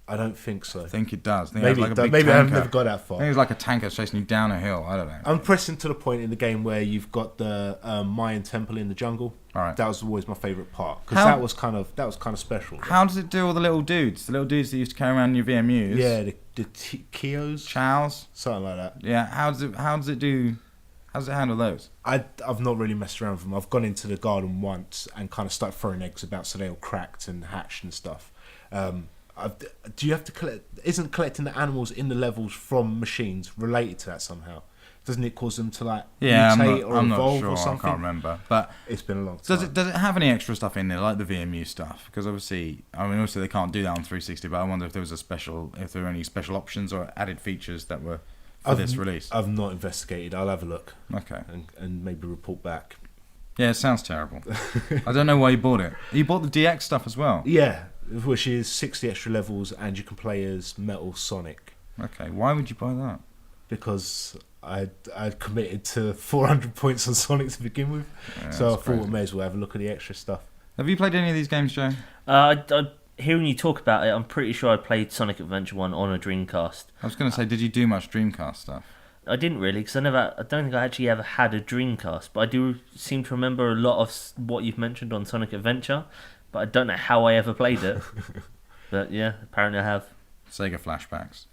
[SPEAKER 2] I don't think so.
[SPEAKER 1] I think it does.
[SPEAKER 2] Maybe I have never got that far.
[SPEAKER 1] I think it's like a tanker chasing you down a hill. I don't know.
[SPEAKER 2] I'm pressing to the point in the game where you've got the Mayan temple in the jungle.
[SPEAKER 1] All right.
[SPEAKER 2] That was always my favourite part because that was kind of special.
[SPEAKER 1] How does it do all the little dudes? The little dudes that used to carry around in your VMUs.
[SPEAKER 2] Yeah, the Kios,
[SPEAKER 1] Chows,
[SPEAKER 2] something like that.
[SPEAKER 1] Yeah. How does it handle those?
[SPEAKER 2] I've not really messed around with them. I've gone into the garden once and kind of started throwing eggs about so they all cracked and hatched and stuff. Do you have to collect? Isn't collecting the animals in the levels from machines related to that somehow? Doesn't it cause them to mutate or evolve or something?
[SPEAKER 1] I can't remember, but
[SPEAKER 2] it's been a long time.
[SPEAKER 1] Does it have any extra stuff in there like the VMU stuff? Because obviously they can't do that on 360. But I wonder if there were any special options or added features that were for this release.
[SPEAKER 2] I've not investigated. I'll have a look.
[SPEAKER 1] Okay,
[SPEAKER 2] and maybe report back.
[SPEAKER 1] Yeah, it sounds terrible. I don't know why you bought it. You bought the DX stuff as well?
[SPEAKER 2] Yeah, which is 60 extra levels, and you can play as Metal Sonic.
[SPEAKER 1] Okay, why would you buy that?
[SPEAKER 2] Because I'd committed to 400 points on Sonic to begin with,
[SPEAKER 1] Yeah,
[SPEAKER 2] so I thought
[SPEAKER 1] crazy.
[SPEAKER 2] we may as well have a look at the extra stuff.
[SPEAKER 1] Have you played any of these games, Joe?
[SPEAKER 3] Hearing you talk about it, I'm pretty sure I played Sonic Adventure 1 on a Dreamcast.
[SPEAKER 1] I was going to say, did you do much Dreamcast stuff?
[SPEAKER 3] I didn't really, because I don't think I actually ever had a Dreamcast, but I do seem to remember a lot of what you've mentioned on Sonic Adventure, but I don't know how I ever played it. But yeah, apparently I have.
[SPEAKER 1] Sega flashbacks.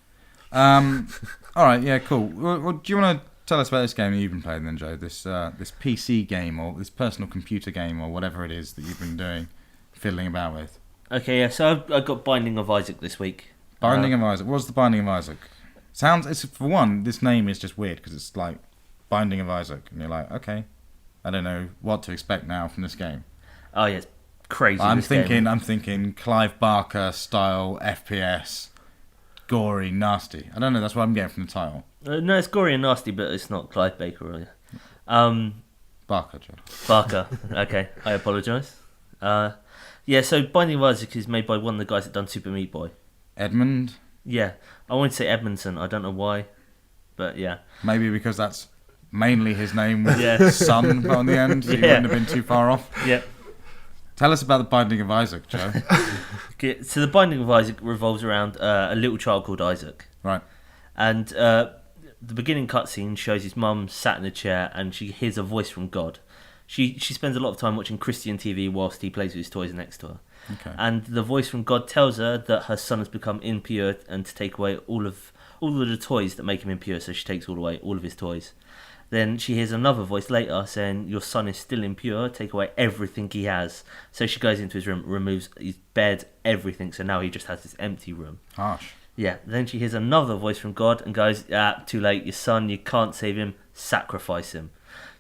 [SPEAKER 1] All right, yeah, cool. Well, do you want to tell us about this game that you've been playing then, Joe? This PC game, or this personal computer game, or whatever it is that you've been doing, fiddling about with.
[SPEAKER 3] Okay, yeah, so I got Binding of Isaac this week.
[SPEAKER 1] Binding of Isaac. What's the Binding of Isaac? It's for one, this name is just weird because it's like Binding of Isaac, and you're like, okay, I don't know what to expect now from this game.
[SPEAKER 3] Oh yeah, it's crazy.
[SPEAKER 1] I'm thinking Clive Barker style FPS, gory, nasty. I don't know. That's what I'm getting from the title.
[SPEAKER 3] No, it's gory and nasty, but it's not Clive Baker, really.
[SPEAKER 1] Barker, Joe.
[SPEAKER 3] Barker. Okay, I apologise. Yeah, so Binding of Isaac is made by one of the guys that done Super Meat Boy.
[SPEAKER 1] Edmund.
[SPEAKER 3] Yeah, I wanted to say Edmondson. I don't know why, but yeah.
[SPEAKER 1] Maybe because that's mainly his name with
[SPEAKER 3] Yeah.
[SPEAKER 1] son on the end, so you wouldn't have been too far off.
[SPEAKER 3] Yeah.
[SPEAKER 1] Tell us about the Binding of Isaac, Joe.
[SPEAKER 3] Okay, so the Binding of Isaac revolves around a little child called Isaac.
[SPEAKER 1] Right.
[SPEAKER 3] And the beginning cutscene shows his mum sat in a chair and she hears a voice from God. She spends a lot of time watching Christian TV whilst he plays with his toys next to her.
[SPEAKER 1] Okay.
[SPEAKER 3] And the voice from God tells her that her son has become impure and to take away all of the toys that make him impure, so she takes away all of his toys. Then she hears another voice later saying, your son is still impure, take away everything he has. So she goes into his room, removes his bed, everything, so now he just has this empty room.
[SPEAKER 1] Harsh.
[SPEAKER 3] Yeah, then she hears another voice from God and goes, too late, your son, you can't save him, sacrifice him.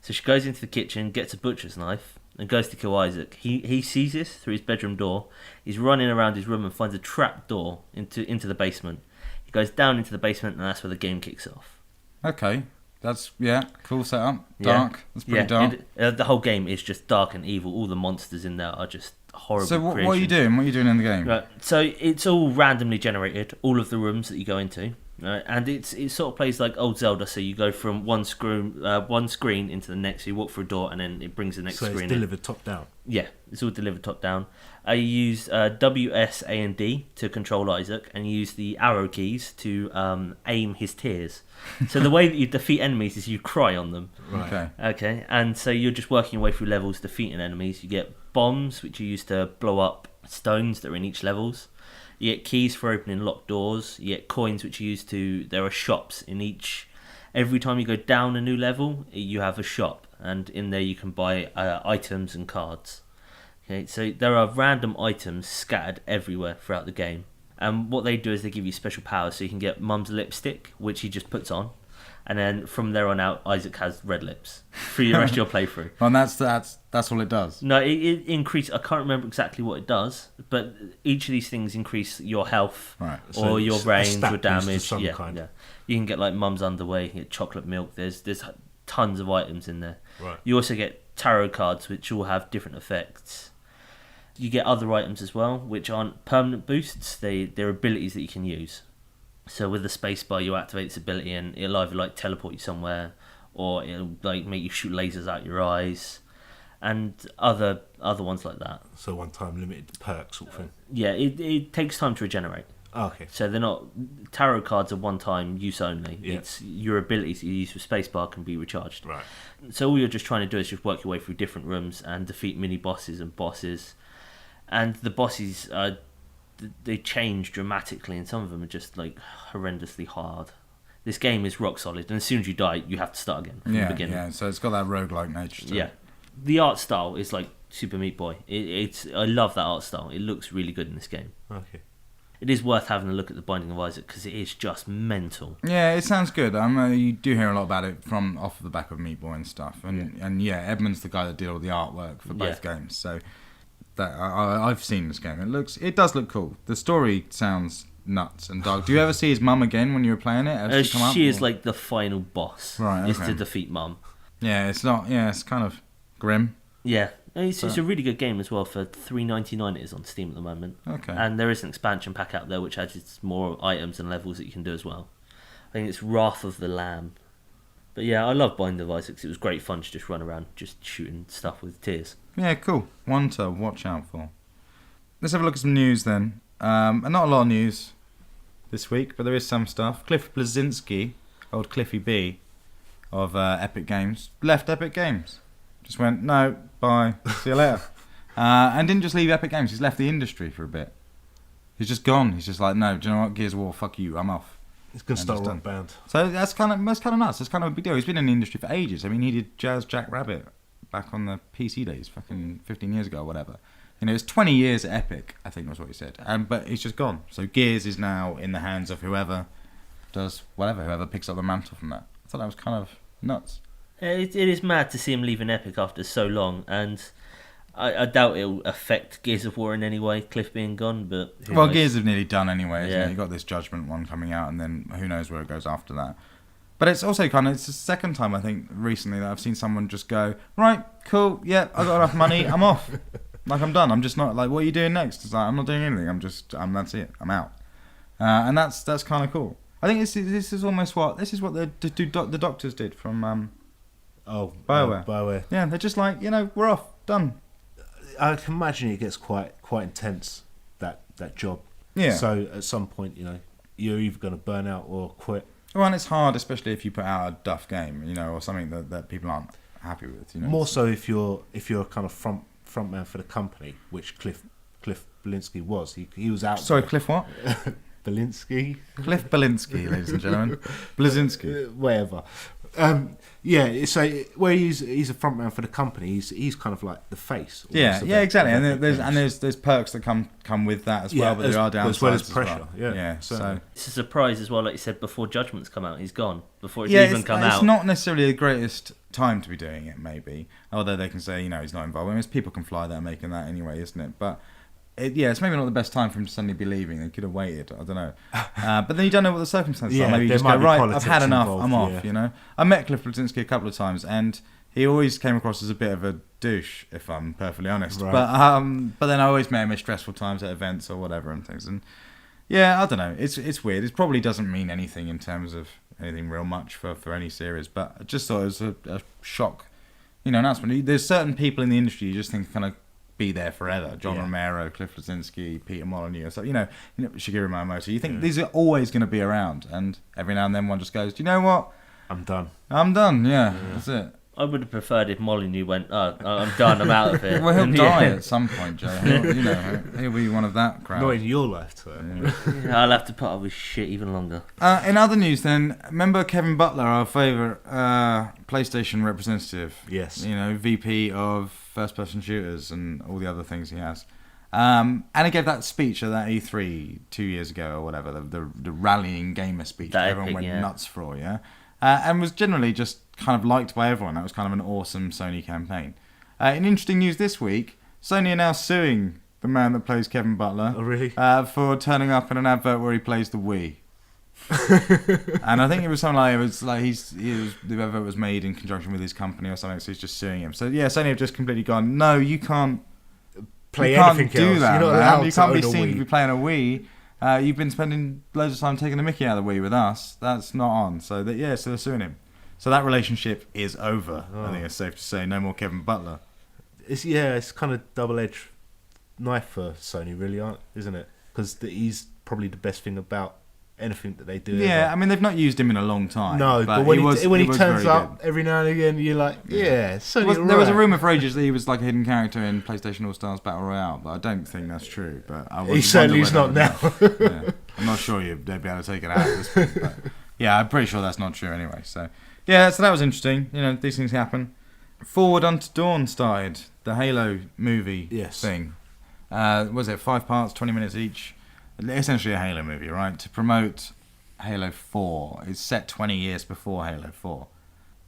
[SPEAKER 3] So she goes into the kitchen, gets a butcher's knife, and goes to kill Isaac. He sees this through his bedroom door. He's running around his room and finds a trap door into the basement. He goes down into the basement, and that's where the game kicks off.
[SPEAKER 1] Okay. That's, cool setup. Dark.
[SPEAKER 3] Yeah.
[SPEAKER 1] That's pretty dark.
[SPEAKER 3] The whole game is just dark and evil. All the monsters in there are just horrible.
[SPEAKER 1] So what are you
[SPEAKER 3] creations.
[SPEAKER 1] doing? What are you doing in the game?
[SPEAKER 3] Right. So it's all randomly generated, all of the rooms that you go into. Right? And it sort of plays like old Zelda, so you go from one screen into the next, you walk through a door and then it brings the next screen in.
[SPEAKER 2] So it's delivered top down?
[SPEAKER 3] Yeah, it's all delivered top down. You use W, S, A and D to control Isaac, and you use the arrow keys to aim his tears. So the way that you defeat enemies is you cry on them.
[SPEAKER 1] Right.
[SPEAKER 3] Okay, and so you're just working your way through levels defeating enemies. You get bombs, which you use to blow up stones that are in each levels. You get keys for opening locked doors. You get coins, which you use to... There are shops in each... Every time you go down a new level, you have a shop. And in there you can buy items and cards. Okay, so there are random items scattered everywhere throughout the game. And what they do is they give you special powers. So you can get Mum's lipstick, which he just puts on. And then from there on out, Isaac has red lips for the rest of your playthrough.
[SPEAKER 1] And that's all it does.
[SPEAKER 3] No, it increases. I can't remember exactly what it does, but each of these things increase your health,
[SPEAKER 1] right?
[SPEAKER 2] So
[SPEAKER 3] or your range, or
[SPEAKER 2] damage.
[SPEAKER 3] damage. Yeah. You can get like Mum's underwear, you get chocolate milk. There's tons of items in there.
[SPEAKER 2] Right.
[SPEAKER 3] You also get tarot cards, which all have different effects. You get other items as well, which aren't permanent boosts. They're abilities that you can use. So with the spacebar, you activate its ability, and it'll either like teleport you somewhere, or it'll like make you shoot lasers out your eyes, and other ones like that.
[SPEAKER 2] So one-time limited perk sort of thing.
[SPEAKER 3] Yeah, it takes time to regenerate.
[SPEAKER 2] Oh, okay.
[SPEAKER 3] So they're not tarot cards are one-time use only.
[SPEAKER 2] Yeah.
[SPEAKER 3] It's your abilities that you use with spacebar can be recharged.
[SPEAKER 2] Right.
[SPEAKER 3] So all you're just trying to do is just work your way through different rooms and defeat mini bosses and bosses, and the bosses they change dramatically, and some of them are just like horrendously hard. This game is rock solid, and as soon as you die, you have to start again from the beginning.
[SPEAKER 1] Yeah, so it's got that roguelike nature to it.
[SPEAKER 3] Yeah. The art style is like Super Meat Boy. I love that art style. It looks really good in this game.
[SPEAKER 2] Okay.
[SPEAKER 3] It is worth having a look at the Binding of Isaac because it is just mental.
[SPEAKER 1] Yeah, it sounds good. You do hear a lot about it from off the back of Meat Boy and stuff, and Edmund's the guy that did all the artwork for both games. So that I've seen this game. It does look cool. The story sounds nuts and dark. Do you ever see his mum again when you were playing it? Has she come up?
[SPEAKER 3] She is like the final boss.
[SPEAKER 1] Right.
[SPEAKER 3] Is to defeat Mum.
[SPEAKER 1] Yeah, it's not. Yeah, it's kind of grim.
[SPEAKER 3] Yeah, it's a really good game as well. For $3.99 it is on Steam at the moment.
[SPEAKER 1] Okay.
[SPEAKER 3] And there is an expansion pack out there which adds more items and levels that you can do as well. I think it's Wrath of the Lamb. But yeah, I love Binding of Isaac. It was great fun to just run around just shooting stuff with tears.
[SPEAKER 1] Yeah, cool. One to watch out for. Let's have a look at some news then. And not a lot of news this week, but there is some stuff. Cliff Bleszinski, old Cliffy B of Epic Games, left Epic Games. Just went, no, bye, see you later. And didn't just leave Epic Games, he's left the industry for a bit. He's just gone. He's just like, no, do you know what, Gears of War, fuck you, I'm off.
[SPEAKER 2] He's going to start a rock band.
[SPEAKER 1] So that's kind of nuts. It's kind of a big deal. He's been in the industry for ages. I mean, he did Jazz Jackrabbit back on the PC days, fucking 15 years ago or whatever. You know, it's 20 years at Epic, I think was what he said. But he's just gone. So Gears is now in the hands of whoever does whatever, whoever picks up the mantle from that. I thought that was kind of nuts.
[SPEAKER 3] It is mad to see him leaving Epic after so long, and I doubt it'll affect Gears of War in any way, Cliff being gone, but...
[SPEAKER 1] Well, Gears have nearly done anyway, isn't it? You've got this Judgment one coming out, and then who knows where it goes after that. But it's also it's the second time, I think, recently that I've seen someone just go, right, cool, yeah, I got enough money, I'm off. Like, I'm done. I'm just not, like, what are you doing next? It's like, I'm not doing anything, that's it, I'm out. And that's kind of cool. I think this is almost what the doctors did from BioWare.
[SPEAKER 2] BioWare.
[SPEAKER 1] Yeah, they're just like, we're off, done.
[SPEAKER 2] I can imagine it gets quite intense, that job.
[SPEAKER 1] Yeah.
[SPEAKER 2] So at some point, you're either going to burn out or quit.
[SPEAKER 1] Well, and it's hard, especially if you put out a duff game, or something that people aren't happy with.
[SPEAKER 2] More so if you're kind of front man for the company, which Cliff Bleszinski was. He was out.
[SPEAKER 1] Sorry,
[SPEAKER 2] there.
[SPEAKER 1] Cliff what?
[SPEAKER 2] Belinsky.
[SPEAKER 1] Cliff Belinsky, ladies and gentlemen. Bleszinski.
[SPEAKER 2] Whatever. So where he's a front man for the company, he's kind of like the face.
[SPEAKER 1] Yeah, exactly. And there's perks that come with that as well, but there are downsides
[SPEAKER 2] as well as pressure.
[SPEAKER 1] Yeah. So
[SPEAKER 3] it's a surprise as well, like you said, before Judgment's come out, he's gone. Before it's even come out.
[SPEAKER 1] It's not necessarily the greatest time to be doing it, maybe. Although they can say, he's not involved. I mean, people can fly there making that anyway, isn't it? But it's maybe not the best time for him to suddenly be leaving. They could have waited. I don't know. But then you don't know what the circumstances are. Maybe you just go, right, I've had enough. I'm off, I met Cliff Bleszinski a couple of times, and he always came across as a bit of a douche, if I'm perfectly honest. Right. But then I always met him at stressful times at events or whatever and things. And yeah, I don't know. It's weird. It probably doesn't mean anything in terms of anything real much for any series. But I just thought it was a shock, announcement. There's certain people in the industry you just think kind of be there forever. John Romero, Cliff Bleszinski, Peter Molyneux, so Shigeru Miyamoto. You think these are always going to be around, and every now and then one just goes, do you know what?
[SPEAKER 2] I'm done.
[SPEAKER 1] Yeah, that's it.
[SPEAKER 3] I would have preferred if Molyneux went, I'm done, I'm out of here.
[SPEAKER 1] Well, he'll die at some point, Joe. He'll be one of that crowd.
[SPEAKER 2] Not in your lifetime.
[SPEAKER 3] Yeah. I'll have to put up with shit even longer.
[SPEAKER 1] In other news then, remember Kevin Butler, our favourite PlayStation representative?
[SPEAKER 2] Yes.
[SPEAKER 1] VP of first-person shooters and all the other things he has. And he gave that speech at that E3 2 years ago or whatever, the rallying gamer speech that everyone went nuts for, and was generally just kind of liked by everyone. That was kind of an awesome Sony campaign. In interesting news this week, Sony are now suing the man that plays Kevin Butler.
[SPEAKER 2] Oh, really?
[SPEAKER 1] For turning up in an advert where he plays the Wii. And I think it was something like the advert was made in conjunction with his company or something, so he's just suing him. So yeah, Sony have just completely gone, no, you can't
[SPEAKER 2] play
[SPEAKER 1] anything
[SPEAKER 2] anything else.
[SPEAKER 1] That,
[SPEAKER 2] You're not allowed
[SPEAKER 1] you can't be
[SPEAKER 2] to own a
[SPEAKER 1] seen
[SPEAKER 2] Wii.
[SPEAKER 1] to be playing a Wii. You've been spending loads of time taking the mickey out of the Wii with us. That's not on. So they're suing him. So that relationship is over. I think it's safe to say. No more Kevin Butler.
[SPEAKER 2] It's kind of double-edged knife for Sony, really, isn't it? Because he's probably the best thing about anything that they do.
[SPEAKER 1] Yeah,
[SPEAKER 2] ever.
[SPEAKER 1] I mean, they've not used him in a long time.
[SPEAKER 2] No, but when he turns up every now and again, you're like, Sony.
[SPEAKER 1] There was a rumour for ages that he was like a hidden character in PlayStation All-Stars Battle Royale, but I don't think that's true. But
[SPEAKER 2] he certainly is not now.
[SPEAKER 1] I'm not sure they'd be able to take it out at this point. But yeah, I'm pretty sure that's not true anyway. So yeah, so that was interesting. These things happen. Forward Unto Dawn started, the Halo movie thing. Was it 5 parts, 20 minutes each? Essentially a Halo movie, right? To promote Halo 4. It's set 20 years before Halo 4.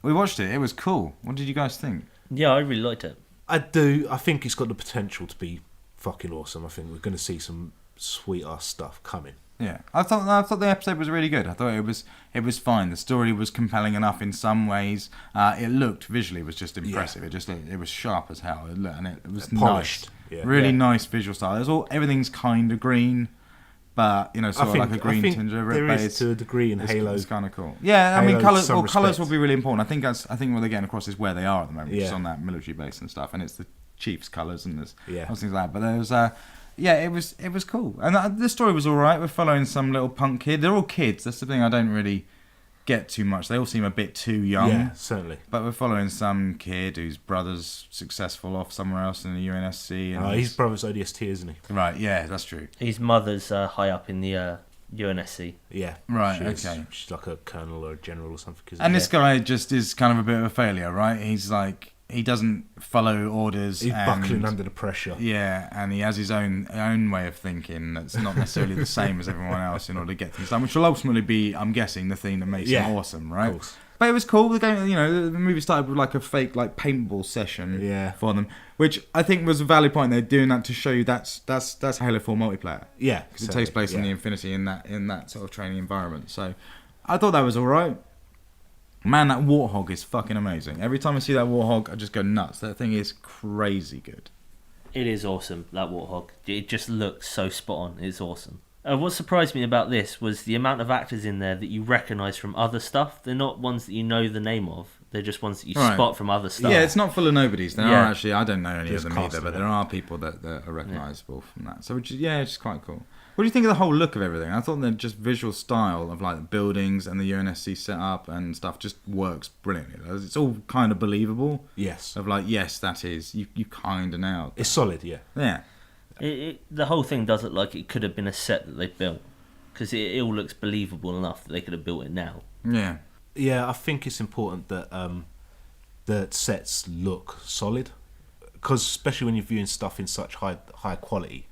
[SPEAKER 1] We watched it. It was cool. What did you guys think?
[SPEAKER 3] Yeah, I really liked it.
[SPEAKER 2] I do. I think it's got the potential to be fucking awesome. I think we're going to see some sweet-ass stuff coming.
[SPEAKER 1] Yeah, I thought the episode was really good. I thought it was fine. The story was compelling enough in some ways. It looked visually was just impressive. It was sharp as hell, and it was
[SPEAKER 2] polished.
[SPEAKER 1] Nice. Yeah. Really nice visual style. Everything's kind of green, but sort of like a green tinge over it.
[SPEAKER 2] There is to a degree in Halo.
[SPEAKER 1] It's kind of cool. Yeah, I mean, colours will be really important. I think what they're getting across is where they are at the moment, which is on that military base and stuff, and it's the Chief's colours and there's things like that. But there was it was cool, and the story was all right. We're following some little punk kid. They're all kids. That's the thing I don't really get too much. They all seem a bit too young.
[SPEAKER 2] Yeah, certainly.
[SPEAKER 1] But we're following some kid whose brother's successful off somewhere else in the UNSC. And
[SPEAKER 2] his brother's ODST, isn't he?
[SPEAKER 1] Right, yeah, that's true.
[SPEAKER 3] His mother's high up in the UNSC.
[SPEAKER 2] Yeah.
[SPEAKER 1] Right, okay.
[SPEAKER 2] She's like a colonel or a general or something.
[SPEAKER 1] And this guy just is kind of a bit of a failure, right? He's like, he doesn't follow orders.
[SPEAKER 2] He's buckling under the pressure.
[SPEAKER 1] Yeah, and he has his own way of thinking that's not necessarily the same as everyone else in order to get things done, which will ultimately be, I'm guessing, the thing that makes him awesome, right? But it was cool. The game, the movie started with like a fake like paintball session for them, which I think was a valid point. They're doing that to show you that's Halo 4 multiplayer.
[SPEAKER 2] Yeah,
[SPEAKER 1] because it takes place in the Infinity in that sort of training environment. So I thought that was all right. Man, that warthog is fucking amazing. Every time I see that warthog, I just go nuts. That thing is crazy good.
[SPEAKER 3] It is awesome, that warthog. It just looks so spot on. It's awesome. What surprised me about this was the amount of actors in there that you recognise from other stuff. They're not ones that you know the name of. They're just ones that you spot from other stuff.
[SPEAKER 1] Yeah, it's not full of nobodies. There are actually, I don't know any of them either, but there are people that are recognisable from that. So, it's quite cool. What do you think of the whole look of everything? I thought the just visual style of like the buildings and the UNSC setup and stuff just works brilliantly. It's all kind of believable.
[SPEAKER 2] Yes.
[SPEAKER 1] Of like, yes, that is. You kind of nailed it.
[SPEAKER 2] It's solid, yeah.
[SPEAKER 1] Yeah.
[SPEAKER 3] The whole thing does look like it could have been a set that they built, because it all looks believable enough that they could have built it now.
[SPEAKER 1] Yeah.
[SPEAKER 2] Yeah, I think it's important that that sets look solid, because especially when you're viewing stuff in such high quality.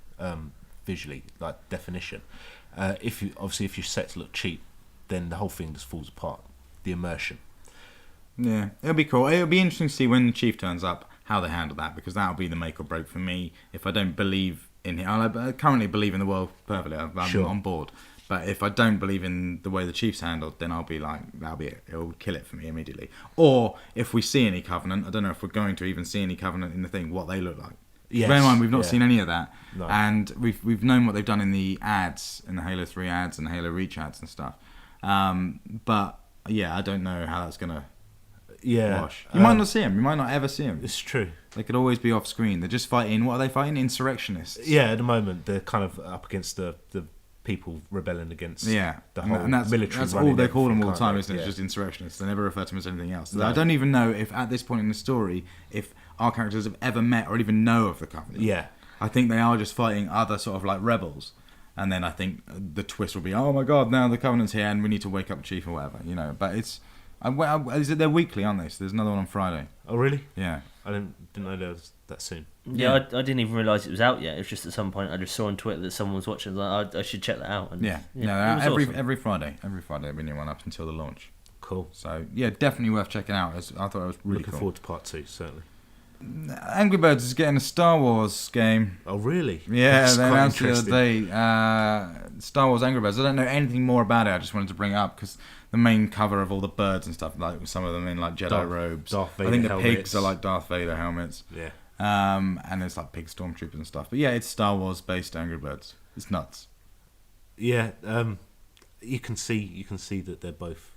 [SPEAKER 2] Visually, like definition. If your sets look cheap, then the whole thing just falls apart. The immersion.
[SPEAKER 1] Yeah, it'll be cool. It'll be interesting to see when the Chief turns up how they handle that, because that'll be the make or break for me. If I don't believe in him, I currently believe in the world perfectly. I'm on board. But if I don't believe in the way the Chief's handled, then I'll be like, that'll be it. It'll kill it for me immediately. Or if we see any Covenant, I don't know if we're going to even see any Covenant in the thing, what they look like.
[SPEAKER 2] Yes.
[SPEAKER 1] Bear in mind, we've not seen any of that,
[SPEAKER 2] no.
[SPEAKER 1] And we've known what they've done in the ads, in the Halo 3 ads and the Halo Reach ads and stuff. But yeah, I don't know how that's gonna wash. You might not see them. You might not ever see them.
[SPEAKER 2] It's true.
[SPEAKER 1] They could always be off screen. They're just fighting. What are they fighting? Insurrectionists.
[SPEAKER 2] Yeah, at the moment they're kind of up against the people rebelling against the whole
[SPEAKER 1] and that's,
[SPEAKER 2] military.
[SPEAKER 1] That's all they call them all the time, isn't it? It's just insurrectionists. They never refer to them as anything else. No. I don't even know if at this point in the story, if our characters have ever met or even know of the Covenant.
[SPEAKER 2] Yeah.
[SPEAKER 1] I think they are just fighting other sort of like rebels. And then I think the twist will be, oh my god, now the Covenant's here and we need to wake up Chief or whatever, But it's... they're weekly, aren't they? So there's another one on Friday.
[SPEAKER 2] Oh, really?
[SPEAKER 1] Yeah.
[SPEAKER 2] I didn't know there was that soon.
[SPEAKER 3] Yeah, I didn't even realise it was out yet. It was just at some point I just saw on Twitter that someone was watching. I was like, I should check that out. And
[SPEAKER 1] every
[SPEAKER 3] awesome.
[SPEAKER 1] every Friday there'll be a new one up until the launch.
[SPEAKER 2] Cool.
[SPEAKER 1] So yeah, definitely worth checking out. I thought it was really
[SPEAKER 2] looking forward to part 2, certainly.
[SPEAKER 1] Angry Birds is getting a Star Wars game.
[SPEAKER 2] Oh really?
[SPEAKER 1] Yeah, they announced the other day. Star Wars Angry Birds. I don't know anything more about it. I just wanted to bring it up because the main cover of all the birds and stuff, like some of them in like Jedi robes.
[SPEAKER 2] Darth Vader
[SPEAKER 1] I think the
[SPEAKER 2] helmets.
[SPEAKER 1] pigs are like Darth Vader helmets.
[SPEAKER 2] Yeah.
[SPEAKER 1] And there's like pig stormtroopers and stuff. But yeah, it's Star Wars based Angry Birds. It's nuts.
[SPEAKER 2] Yeah, you can see that they're both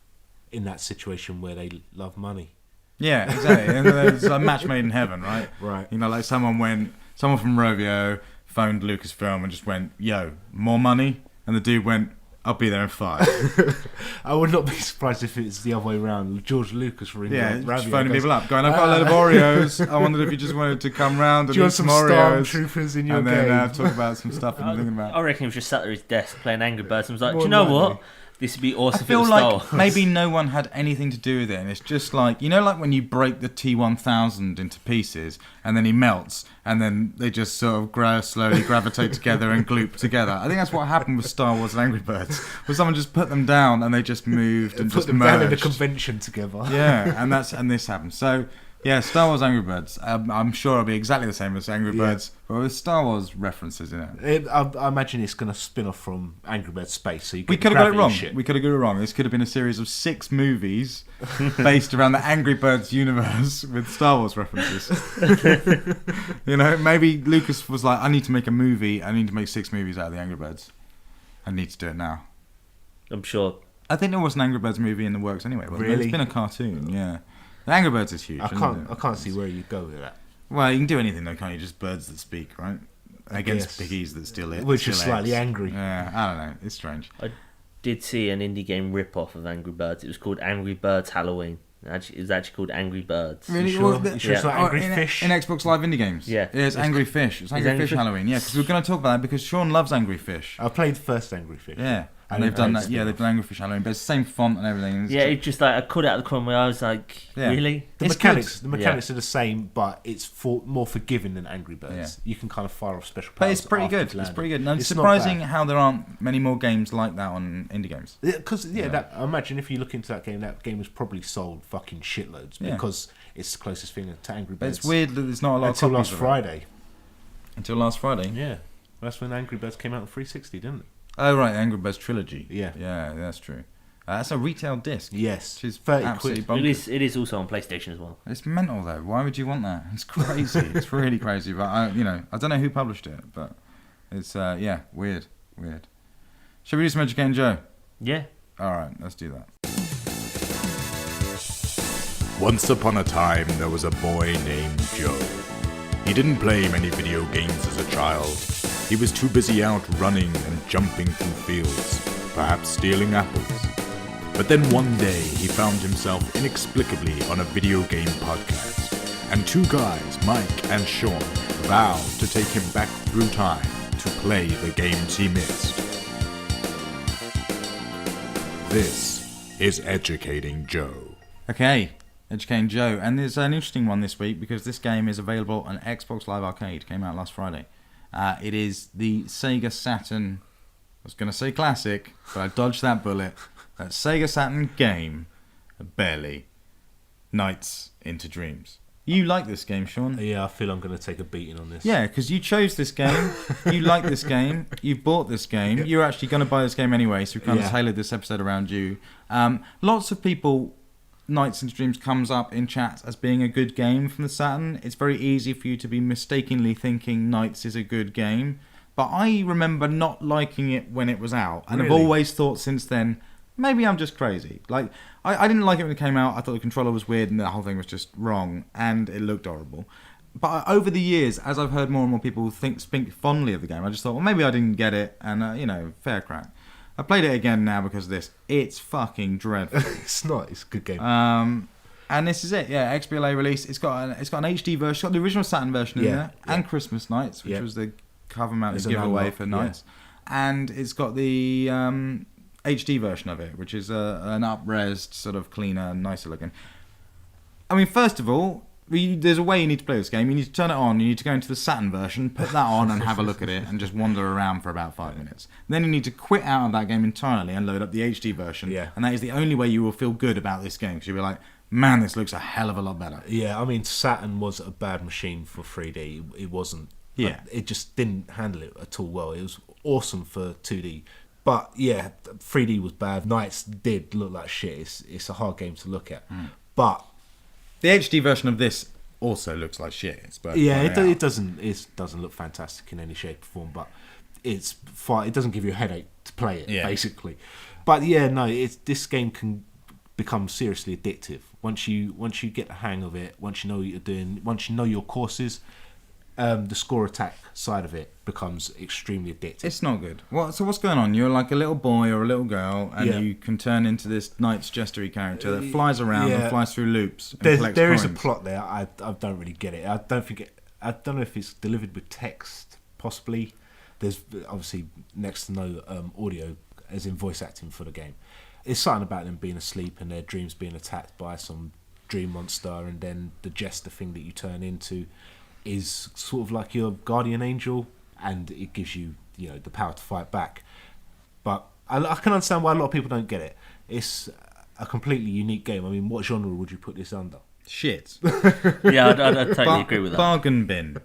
[SPEAKER 2] in that situation where they love money.
[SPEAKER 1] Yeah, exactly. And there's a match made in heaven, right?
[SPEAKER 2] Right.
[SPEAKER 1] Like someone from Rovio phoned Lucasfilm and just went, "Yo, more money," and the dude went, "I'll be there in 5."
[SPEAKER 2] I would not be surprised if it's the other way around. George Lucas ringing
[SPEAKER 1] just phoning people up, going, "I've got a load of Oreos. I wondered if you just wanted to come round and eat some Oreos,
[SPEAKER 2] Stormtroopers in your
[SPEAKER 1] and
[SPEAKER 2] game,
[SPEAKER 1] then talk about some stuff and thinking about."
[SPEAKER 3] I reckon he was just sat at his desk playing Angry Birds and was like, "Do you know what? This would be awesome."
[SPEAKER 1] I feel
[SPEAKER 3] if it was
[SPEAKER 1] like
[SPEAKER 3] Star Wars.
[SPEAKER 1] maybe no one had anything to do with it, and it's just like, like when you break the T-1000 into pieces, and then he melts, and then they just sort of slowly gravitate together and gloop together. I think that's what happened with Star Wars and Angry Birds, where someone just put them down and they just moved and
[SPEAKER 2] put
[SPEAKER 1] just
[SPEAKER 2] them
[SPEAKER 1] merged.
[SPEAKER 2] down in a convention together.
[SPEAKER 1] Yeah, and this happened. So Yeah, Star Wars Angry Birds. I'm sure it'll be exactly the same as Angry Birds, but with Star Wars references in it.
[SPEAKER 2] I imagine it's going to spin off from Angry Birds Space. So
[SPEAKER 1] we could have got it wrong. We could have got it wrong. This could have been a series of 6 movies based around the Angry Birds universe with Star Wars references. Maybe Lucas was like, I need to make a movie. I need to make 6 movies out of the Angry Birds. I need to do it now.
[SPEAKER 3] I'm sure.
[SPEAKER 1] I think there was an Angry Birds movie in the works anyway.
[SPEAKER 2] Really?
[SPEAKER 1] It's been a cartoon, yeah. The Angry Birds is huge.
[SPEAKER 2] I can't see where you go with that.
[SPEAKER 1] Well, you can do anything though, can't you? Just birds that speak, right? Against piggies that steal it.
[SPEAKER 2] Which is slightly angry.
[SPEAKER 1] Yeah, I don't know. It's strange.
[SPEAKER 3] I did see an indie game rip-off of Angry Birds. It was called Angry Birds Halloween. It was actually called Angry Birds.
[SPEAKER 1] Really?
[SPEAKER 2] You sure it's not Angry Fish?
[SPEAKER 1] In Xbox Live Indie Games.
[SPEAKER 3] Yeah.
[SPEAKER 1] It's Angry Fish. It's Angry Fish Halloween. Yeah, because we're going to talk about that because Shaun loves Angry Fish.
[SPEAKER 2] I played the first Angry Fish.
[SPEAKER 1] Yeah. And they've done that. Yeah, they've done Angry Fish Halloween, but it's the same font and everything.
[SPEAKER 3] Yeah, it's just like I caught it out of the corner of my eye. I was like, really?
[SPEAKER 2] The mechanics are the same, but it's more forgiving than Angry Birds. Yeah. You can kind of fire off special powers.
[SPEAKER 1] But it's pretty good. It's pretty good. And it's surprising how there aren't many more games like that on indie games.
[SPEAKER 2] Because I imagine if you look into that game was probably sold fucking shitloads because it's the closest thing to Angry Birds.
[SPEAKER 1] But it's weird that there's not a lot
[SPEAKER 2] until
[SPEAKER 1] of
[SPEAKER 2] last Friday.
[SPEAKER 1] Until last Friday.
[SPEAKER 2] Yeah, that's when Angry Birds came out on 360, didn't it?
[SPEAKER 1] Oh right, Angry Birds Trilogy.
[SPEAKER 2] Yeah,
[SPEAKER 1] that's true. That's a retail disc.
[SPEAKER 2] Yes,
[SPEAKER 1] which is
[SPEAKER 2] 30
[SPEAKER 1] absolutely
[SPEAKER 2] quid.
[SPEAKER 1] bonkers.
[SPEAKER 3] It is also on PlayStation as well.
[SPEAKER 1] It's mental though. Why would you want that? It's crazy. It's really crazy. But I don't know who published it, but it's weird. Shall we do some Educating Joe?
[SPEAKER 3] Yeah.
[SPEAKER 1] All right, let's do that.
[SPEAKER 4] Once upon a time, there was a boy named Joe. He didn't play many video games as a child. He was too busy out running and jumping through fields, perhaps stealing apples. But then one day, he found himself inexplicably on a video game podcast, and 2 guys, Mike and Shaun, vowed to take him back through time to play the games he missed. This is Educating Joe.
[SPEAKER 1] Okay, Educating Joe, and there's an interesting one this week because this game is available on Xbox Live Arcade. Came out last Friday. It is the Sega Saturn. I was going to say classic, but I dodged that bullet. That Sega Saturn game, barely. Nights into Dreams. You like this game, Shaun?
[SPEAKER 2] Yeah, I feel I'm going to take a beating on this.
[SPEAKER 1] Yeah, because you chose this game. You like this game. You bought this game. You're actually going to buy this game anyway, so we kind of tailored this episode around you. Lots of people. Nights into Dreams comes up in chats as being a good game from the Saturn. It's very easy for you to be mistakenly thinking Nights is a good game. But I remember not liking it when it was out. And I've always thought since then, maybe I'm just crazy. Like, I didn't like it when it came out. I thought the controller was weird and the whole thing was just wrong. And it looked horrible. But over the years, as I've heard more and more people speak fondly of the game, I just thought, well, maybe I didn't get it. And, fair crack. I played it again now because of this. It's fucking dreadful.
[SPEAKER 2] It's not. It's a good game.
[SPEAKER 1] And this is it. Yeah, XBLA release. It's got an HD version. It's got the original Saturn version in there, and Christmas Nights, which was the cover mounted giveaway for Nights. And it's got the HD version of it, which is an up-resed, sort of cleaner, nicer looking. I mean, first of all, there's a way you need to play this game. You need to turn it on. You need to go into the Saturn version, put that on, and have a look at it, and just wander around for about 5 minutes. Then you need to quit out of that game entirely and load up the HD version.
[SPEAKER 2] Yeah.
[SPEAKER 1] And that is the only way you will feel good about this game. Because you'll be like, man, this looks a hell of a lot better.
[SPEAKER 2] Yeah, I mean, Saturn was a bad machine for 3D. It wasn't.
[SPEAKER 1] Yeah.
[SPEAKER 2] It just didn't handle it at all well. It was awesome for 2D. But yeah, 3D was bad. Nights did look like shit. It's a hard game to look at. But
[SPEAKER 1] the HD version of this also looks like shit.
[SPEAKER 2] It doesn't look fantastic in any shape or form, but it doesn't give you a headache to play it, basically. But this game can become seriously addictive once you get the hang of it. Once you know what you're doing, once you know your courses, the score attack side of it becomes extremely addictive.
[SPEAKER 1] It's not good. So what's going on? You're like a little boy or a little girl, and you can turn into this Knight's Jestery character that flies around and flies through loops. And
[SPEAKER 2] there is a plot there. I don't really get it. I don't know if it's delivered with text. Possibly. There's obviously next to no audio, as in voice acting for the game. It's something about them being asleep and their dreams being attacked by some dream monster, and then the jester thing that you turn into is sort of like your guardian angel, and it gives you, the power to fight back. But I can understand why a lot of people don't get it. It's a completely unique game. I mean, what genre would you put this under?
[SPEAKER 1] Shit.
[SPEAKER 3] Yeah, I'd totally agree with that.
[SPEAKER 1] Bargain bin.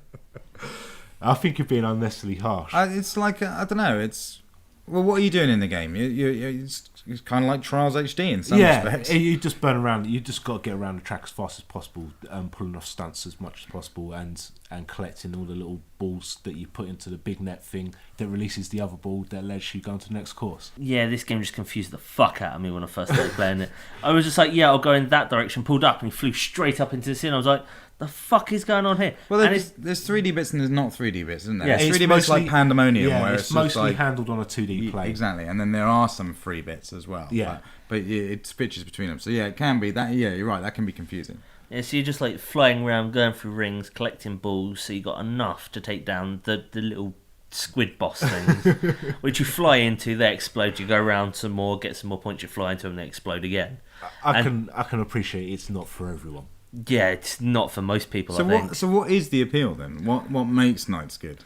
[SPEAKER 2] I think you're being unnecessarily harsh.
[SPEAKER 1] It's like, I don't know, it's... Well, what are you doing in the game? It's kind of like Trials HD in some respects.
[SPEAKER 2] You just burn around. You just got to get around the track as fast as possible, pulling off stunts as much as possible, and collecting all the little balls that you put into the big net thing that releases the other ball that lets you go on to the next course.
[SPEAKER 3] Yeah, this game just confused the fuck out of me when I first started playing it. I was just like, yeah, I'll go in that direction, pulled up, and he flew straight up into the scene. I was like, the fuck is going on here?
[SPEAKER 1] Well, there's 3D bits and there's not 3D bits, isn't there?
[SPEAKER 3] Yeah,
[SPEAKER 1] there's 3D bits like Pandemonium,
[SPEAKER 2] yeah,
[SPEAKER 1] where
[SPEAKER 2] it's mostly
[SPEAKER 1] like,
[SPEAKER 2] handled on a 2D plane.
[SPEAKER 1] Exactly, and then there are some free bits as well.
[SPEAKER 2] Yeah.
[SPEAKER 1] But it switches between them. So yeah, it can be that. Yeah, you're right. That can be confusing.
[SPEAKER 3] Yeah, so you're just like flying around, going through rings, collecting balls, so you got enough to take down the little squid boss things, which you fly into, they explode, you go around some more, get some more points, you fly into them, they explode again.
[SPEAKER 2] I can appreciate it's not for everyone.
[SPEAKER 3] Yeah, it's not for most people,
[SPEAKER 1] So
[SPEAKER 3] I think.
[SPEAKER 1] So what is the appeal then? What makes Knights good?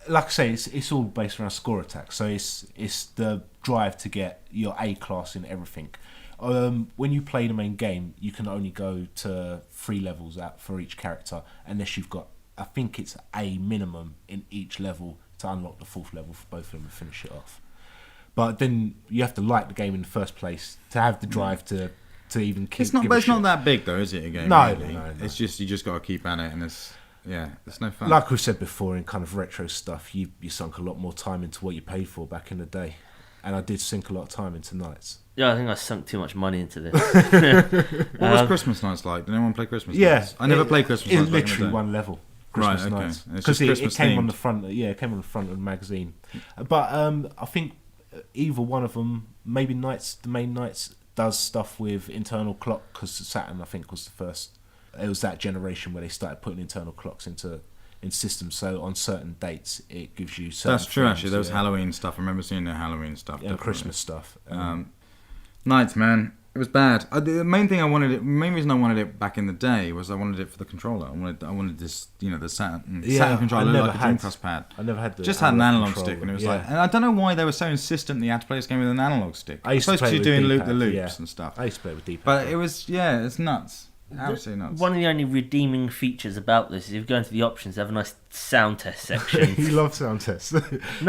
[SPEAKER 2] Like I say, it's all based around score attack. So it's the drive to get your A class in everything. When you play the main game, you can only go to 3 levels out for each character, unless you've got, I think it's a minimum in each level to unlock the 4th level for both of them and finish it off. But then you have to like the game in the first place to have the drive to even keep.
[SPEAKER 1] It's not that big though, is it? A game?
[SPEAKER 2] No,
[SPEAKER 1] really?
[SPEAKER 2] no.
[SPEAKER 1] It's just you just got to keep at it, and it's no fun.
[SPEAKER 2] Like we've said before, in kind of retro stuff, you sunk a lot more time into what you paid for back in the day, and I did sink a lot of time into Knights.
[SPEAKER 3] Yeah, I think I sunk too much money into this.
[SPEAKER 1] What was Christmas Nights like? Did anyone play Christmas
[SPEAKER 2] Yeah,
[SPEAKER 1] Nights? I never played Christmas Nights.
[SPEAKER 2] It's literally one level. Christmas
[SPEAKER 1] Right, okay.
[SPEAKER 2] Nights,
[SPEAKER 1] It's
[SPEAKER 2] because
[SPEAKER 1] just
[SPEAKER 2] it
[SPEAKER 1] Christmas
[SPEAKER 2] came on
[SPEAKER 1] themed.
[SPEAKER 2] the front. Yeah, it came on the front of the magazine. But I think either one of them, maybe Knights, the main Knights, does stuff with internal clock, because Saturn, I think, was the first. It was that generation where they started putting internal clocks in systems. So on certain dates, it gives you certain.
[SPEAKER 1] That's true.
[SPEAKER 2] frames,
[SPEAKER 1] Actually, there was Halloween stuff. I remember seeing the Halloween stuff.
[SPEAKER 2] and Christmas stuff.
[SPEAKER 1] Nights, man. It was bad. The main reason I wanted it back in the day was I wanted it for the controller. I wanted this, the Saturn controller looked like a Dreamcast pad.
[SPEAKER 2] I never had the
[SPEAKER 1] Just had an analog
[SPEAKER 2] controller,
[SPEAKER 1] stick, and it was
[SPEAKER 2] yeah.
[SPEAKER 1] like, and I don't know why they were so insistent that you had to play this game with an analog stick.
[SPEAKER 2] I used to
[SPEAKER 1] supposed
[SPEAKER 2] play
[SPEAKER 1] to
[SPEAKER 2] with
[SPEAKER 1] doing
[SPEAKER 2] D-pad,
[SPEAKER 1] the loops
[SPEAKER 2] yeah.
[SPEAKER 1] and stuff.
[SPEAKER 2] I used to play with D-pad.
[SPEAKER 1] But it was, it's nuts. Absolutely nuts.
[SPEAKER 3] One of the only redeeming features about this is if you go into the options, they have a nice sound test section.
[SPEAKER 2] He loves sound tests.
[SPEAKER 3] No,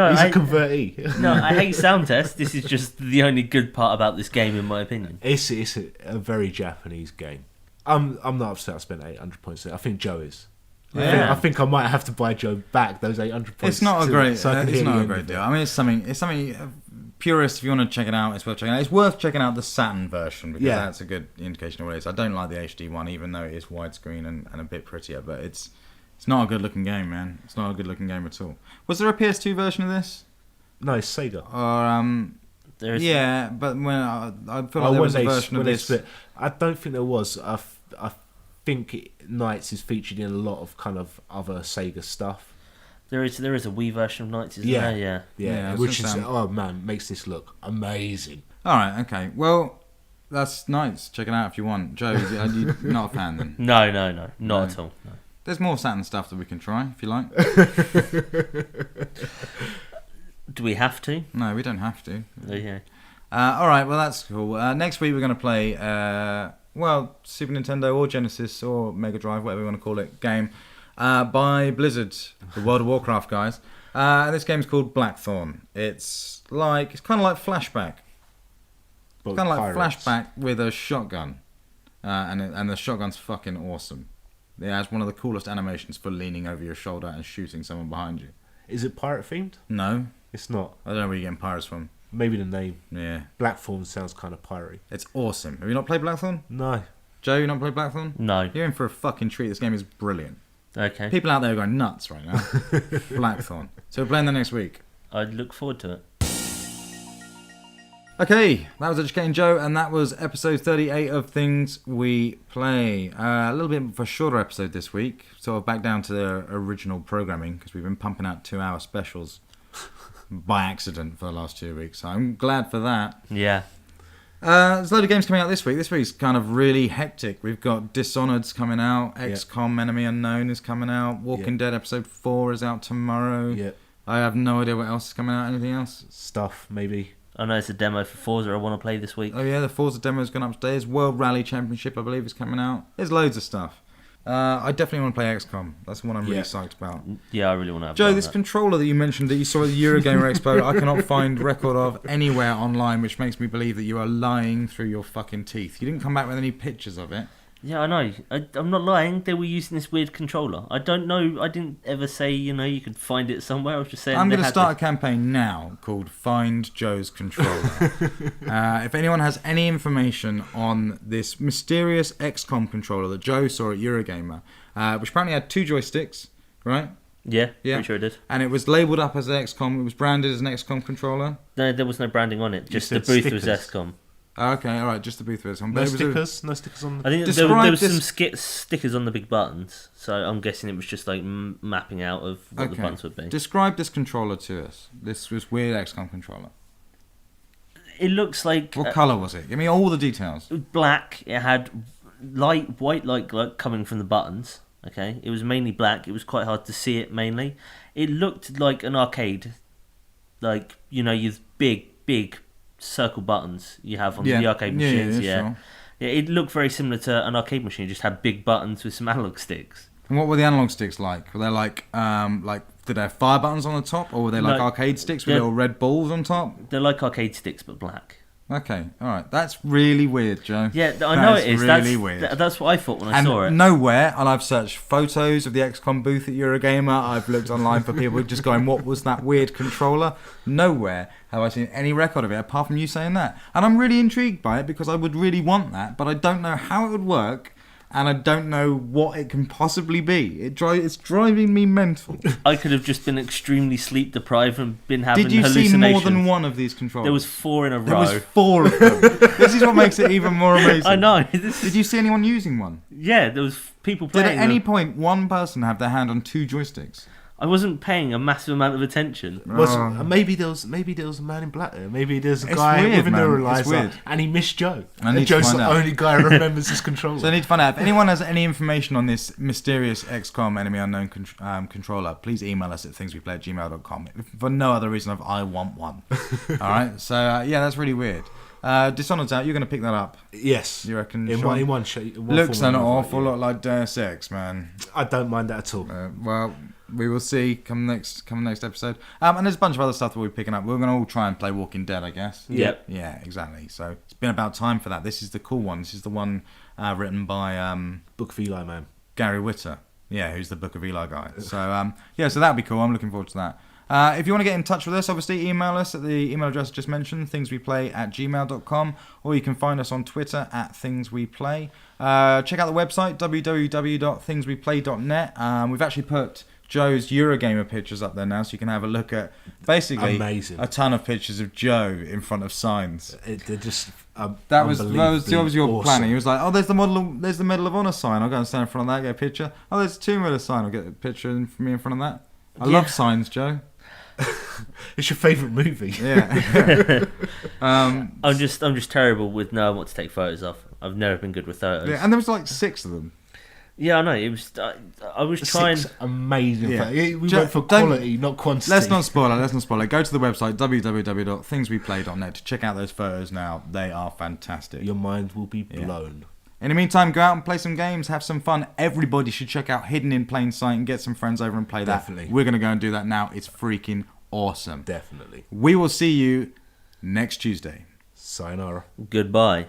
[SPEAKER 2] He's a convertee.
[SPEAKER 3] No, I hate sound tests. This is just the only good part about this game, in my opinion.
[SPEAKER 2] It's a very Japanese game. I'm not upset I spent 800 points. I think Joe is.
[SPEAKER 3] Yeah.
[SPEAKER 2] I think I might have to buy Joe back those 800 points.
[SPEAKER 1] It's not a great.
[SPEAKER 2] so I can
[SPEAKER 1] it's
[SPEAKER 2] hear
[SPEAKER 1] not
[SPEAKER 2] the
[SPEAKER 1] a
[SPEAKER 2] end
[SPEAKER 1] great
[SPEAKER 2] of it.
[SPEAKER 1] deal. I mean, it's something. Purists, if you want to check it out, it's worth checking out. It's worth checking out the Saturn version because that's a good indication of what it is. I don't like the HD one, even though it is widescreen and a bit prettier. But it's not a good looking game, man. It's not a good looking game at all. Was there a PS2 version of this?
[SPEAKER 2] No, it's Sega.
[SPEAKER 1] Or
[SPEAKER 3] There's
[SPEAKER 1] yeah, but when I feel like there was a version of this.
[SPEAKER 2] I don't think there was. I think Knights is featured in a lot of kind of other Sega stuff.
[SPEAKER 3] There is a Wii version of Knights, isn't there? Yeah.
[SPEAKER 1] Yeah,
[SPEAKER 2] which is
[SPEAKER 1] sound-
[SPEAKER 2] makes this look amazing.
[SPEAKER 1] All right, okay. Well, that's nice. Check it out if you want. Joe, are you not a fan then?
[SPEAKER 3] No, not at all. No.
[SPEAKER 1] There's more Saturn stuff that we can try if you like.
[SPEAKER 3] Do we have to?
[SPEAKER 1] No, we don't have to.
[SPEAKER 3] Yeah.
[SPEAKER 1] All right, well that's cool. Next week we're going to play, Super Nintendo or Genesis or Mega Drive, whatever you want to call it, game by Blizzard, the World of Warcraft guys. This game's called Blackthorn. It's kind of like Flashback.
[SPEAKER 2] But
[SPEAKER 1] Kind of like
[SPEAKER 2] pirates.
[SPEAKER 1] Flashback with a shotgun, and the shotgun's fucking awesome. It has one of the coolest animations for leaning over your shoulder and shooting someone behind you.
[SPEAKER 2] Is it pirate themed?
[SPEAKER 1] No,
[SPEAKER 2] It's not.
[SPEAKER 1] I don't know where you're getting pirates from.
[SPEAKER 2] Maybe the name.
[SPEAKER 1] Yeah,
[SPEAKER 2] Blackthorn sounds kind of piratey.
[SPEAKER 1] it's awesome. Have you not played Blackthorn?
[SPEAKER 2] No.
[SPEAKER 1] Joe, you not played Blackthorn?
[SPEAKER 3] No.
[SPEAKER 1] You're in for a fucking treat. This game is brilliant.
[SPEAKER 3] Okay.
[SPEAKER 1] People out there are going nuts right now. Blackthorn. So we're playing that next week.
[SPEAKER 3] I'd look forward to it.
[SPEAKER 1] Okay, that was Educating Joe, and that was episode 38 of Things We Play. A little bit of a shorter episode this week, sort of back down to the original programming, because we've been pumping out 2-hour specials by accident for the last 2 weeks. So I'm glad for that.
[SPEAKER 3] Yeah.
[SPEAKER 1] There's a load of games coming out this week. This week's kind of really hectic. We've got Dishonored's coming out, XCOM Enemy Unknown is coming out, Walking Dead episode 4 is out tomorrow.
[SPEAKER 2] Yeah.
[SPEAKER 1] I have no idea what else is coming out. Anything else?
[SPEAKER 2] Stuff, maybe.
[SPEAKER 3] I know it's a demo for Forza I want to play this week.
[SPEAKER 1] Oh yeah, the Forza demo's gone upstairs. World Rally Championship, I believe, is coming out. There's loads of stuff. I definitely want to play XCOM. That's the one I'm really psyched about.
[SPEAKER 3] Yeah, I really want to have
[SPEAKER 1] Joe, this controller that you mentioned that you saw at the Eurogamer Expo, I cannot find record of anywhere online, which makes me believe that you are lying through your fucking teeth. You didn't come back with any pictures of it.
[SPEAKER 3] Yeah, I know. I'm not lying. They were using this weird controller. I don't know. I didn't ever say, you could find it somewhere. I was just saying.
[SPEAKER 1] I'm going to start a campaign now called Find Joe's Controller. If anyone has any information on this mysterious XCOM controller that Joe saw at Eurogamer, which apparently had 2 joysticks, right?
[SPEAKER 3] Yeah, pretty sure it did.
[SPEAKER 1] And it was labelled up as XCOM. It was branded as an XCOM controller.
[SPEAKER 3] No, there was no branding on it. Just the booth
[SPEAKER 2] stickers.
[SPEAKER 3] was XCOM.
[SPEAKER 1] Okay, all right, just the booth was on.
[SPEAKER 2] No stickers on the...
[SPEAKER 3] I think there was some stickers on the big buttons, so I'm guessing it was just like mapping out of what the buttons would be.
[SPEAKER 1] Describe this controller to us. This was weird XCOM controller.
[SPEAKER 3] It looks like...
[SPEAKER 1] What colour was it? Give me all the details.
[SPEAKER 3] It was black. It had white light coming from the buttons. Okay, it was mainly black. It was quite hard to see it mainly. It looked like an arcade, like these big circle buttons you have on the arcade machines.
[SPEAKER 1] Sure.
[SPEAKER 3] Yeah, it looked very similar to an arcade machine. It just had big buttons with some analog sticks.
[SPEAKER 1] And what were the analog sticks like? Were they like did they have fire buttons on the top, or were they like arcade sticks with little red balls on top?
[SPEAKER 3] They're like arcade sticks but black.
[SPEAKER 1] Okay, all right. That's really weird, Joe.
[SPEAKER 3] Yeah, I know it is.
[SPEAKER 1] Really weird.
[SPEAKER 3] That's what I thought when I saw it.
[SPEAKER 1] Nowhere, and I've searched photos of the XCOM booth at Eurogamer. I've looked online for people just going, what was that weird controller? Nowhere have I seen any record of it, apart from you saying that. And I'm really intrigued by it, because I would really want that, but I don't know how it would work, and I don't know what it can possibly be. It's driving me mental.
[SPEAKER 3] I could have just been extremely sleep deprived and been having
[SPEAKER 1] hallucinations. Did you see more than one of these controllers?
[SPEAKER 3] There was 4 in a row.
[SPEAKER 1] There was 4 of them. This is what makes it even more amazing.
[SPEAKER 3] I know.
[SPEAKER 1] Did you see anyone using one?
[SPEAKER 3] Yeah, there was people playing.
[SPEAKER 1] Did at any point one person have their hand on 2 joysticks?
[SPEAKER 3] I wasn't paying a massive amount of attention.
[SPEAKER 2] Maybe there was a man in black there. Maybe there's a guy with a neuralizer, and he missed Joe. And Joe's the only guy who remembers his controller.
[SPEAKER 1] So I need to find out if anyone has any information on this mysterious XCOM Enemy Unknown controller. Please email us at thingsweplay@gmail.com. For no other reason, I want one. All right. So that's really weird. Dishonored's out. You're going to pick that up.
[SPEAKER 2] Yes.
[SPEAKER 1] You reckon?
[SPEAKER 2] In one shape.
[SPEAKER 1] Looks an awful lot like Deus Ex, man.
[SPEAKER 2] I don't mind that at all.
[SPEAKER 1] Well, we will see come next episode. And there's a bunch of other stuff that we're picking up. We're going to all try and play Walking Dead, I guess.
[SPEAKER 3] Yep.
[SPEAKER 1] Yeah, exactly. So it's been about time for that. This is the cool one. This is the one written by
[SPEAKER 2] Book of Eli man,
[SPEAKER 1] Gary Whitta. Yeah, who's the Book of Eli guy. So so that'll be cool. I'm looking forward to that. If you want to get in touch with us, obviously email us at the email address just mentioned, thingsweplay@gmail.com, or you can find us on Twitter @thingsweplay. Check out the website, www.thingsweplay.net. We've actually put Joe's Eurogamer pictures up there now, so you can have a look at basically a ton of pictures of Joe in front of signs.
[SPEAKER 2] They're just
[SPEAKER 1] that was your planning. He was like, there's the Medal of Honor sign. I'll go and stand in front of that, get a picture. Oh, there's a Tomb Raider sign. I'll get a picture of me in front of that. I love signs, Joe.
[SPEAKER 2] It's your favourite movie.
[SPEAKER 1] Yeah.
[SPEAKER 3] I'm just terrible with knowing what to take photos of. I've never been good with photos.
[SPEAKER 1] Yeah, and there was like 6 of them.
[SPEAKER 3] Yeah, I know. It was. I was trying.
[SPEAKER 2] 6 amazing. Yeah. We went for quality, not quantity.
[SPEAKER 1] Let's not spoil it. Go to the website www.thingsweplay.net to check out those photos now. They are fantastic.
[SPEAKER 2] Your mind will be blown.
[SPEAKER 1] In the meantime, go out and play some games, have some fun. Everybody should check out Hidden in Plain Sight and get some friends over and play that.
[SPEAKER 2] Definitely.
[SPEAKER 1] We're going to go and do that now. It's freaking awesome.
[SPEAKER 2] Definitely.
[SPEAKER 1] We will see you next Tuesday.
[SPEAKER 2] Sayonara.
[SPEAKER 3] Goodbye.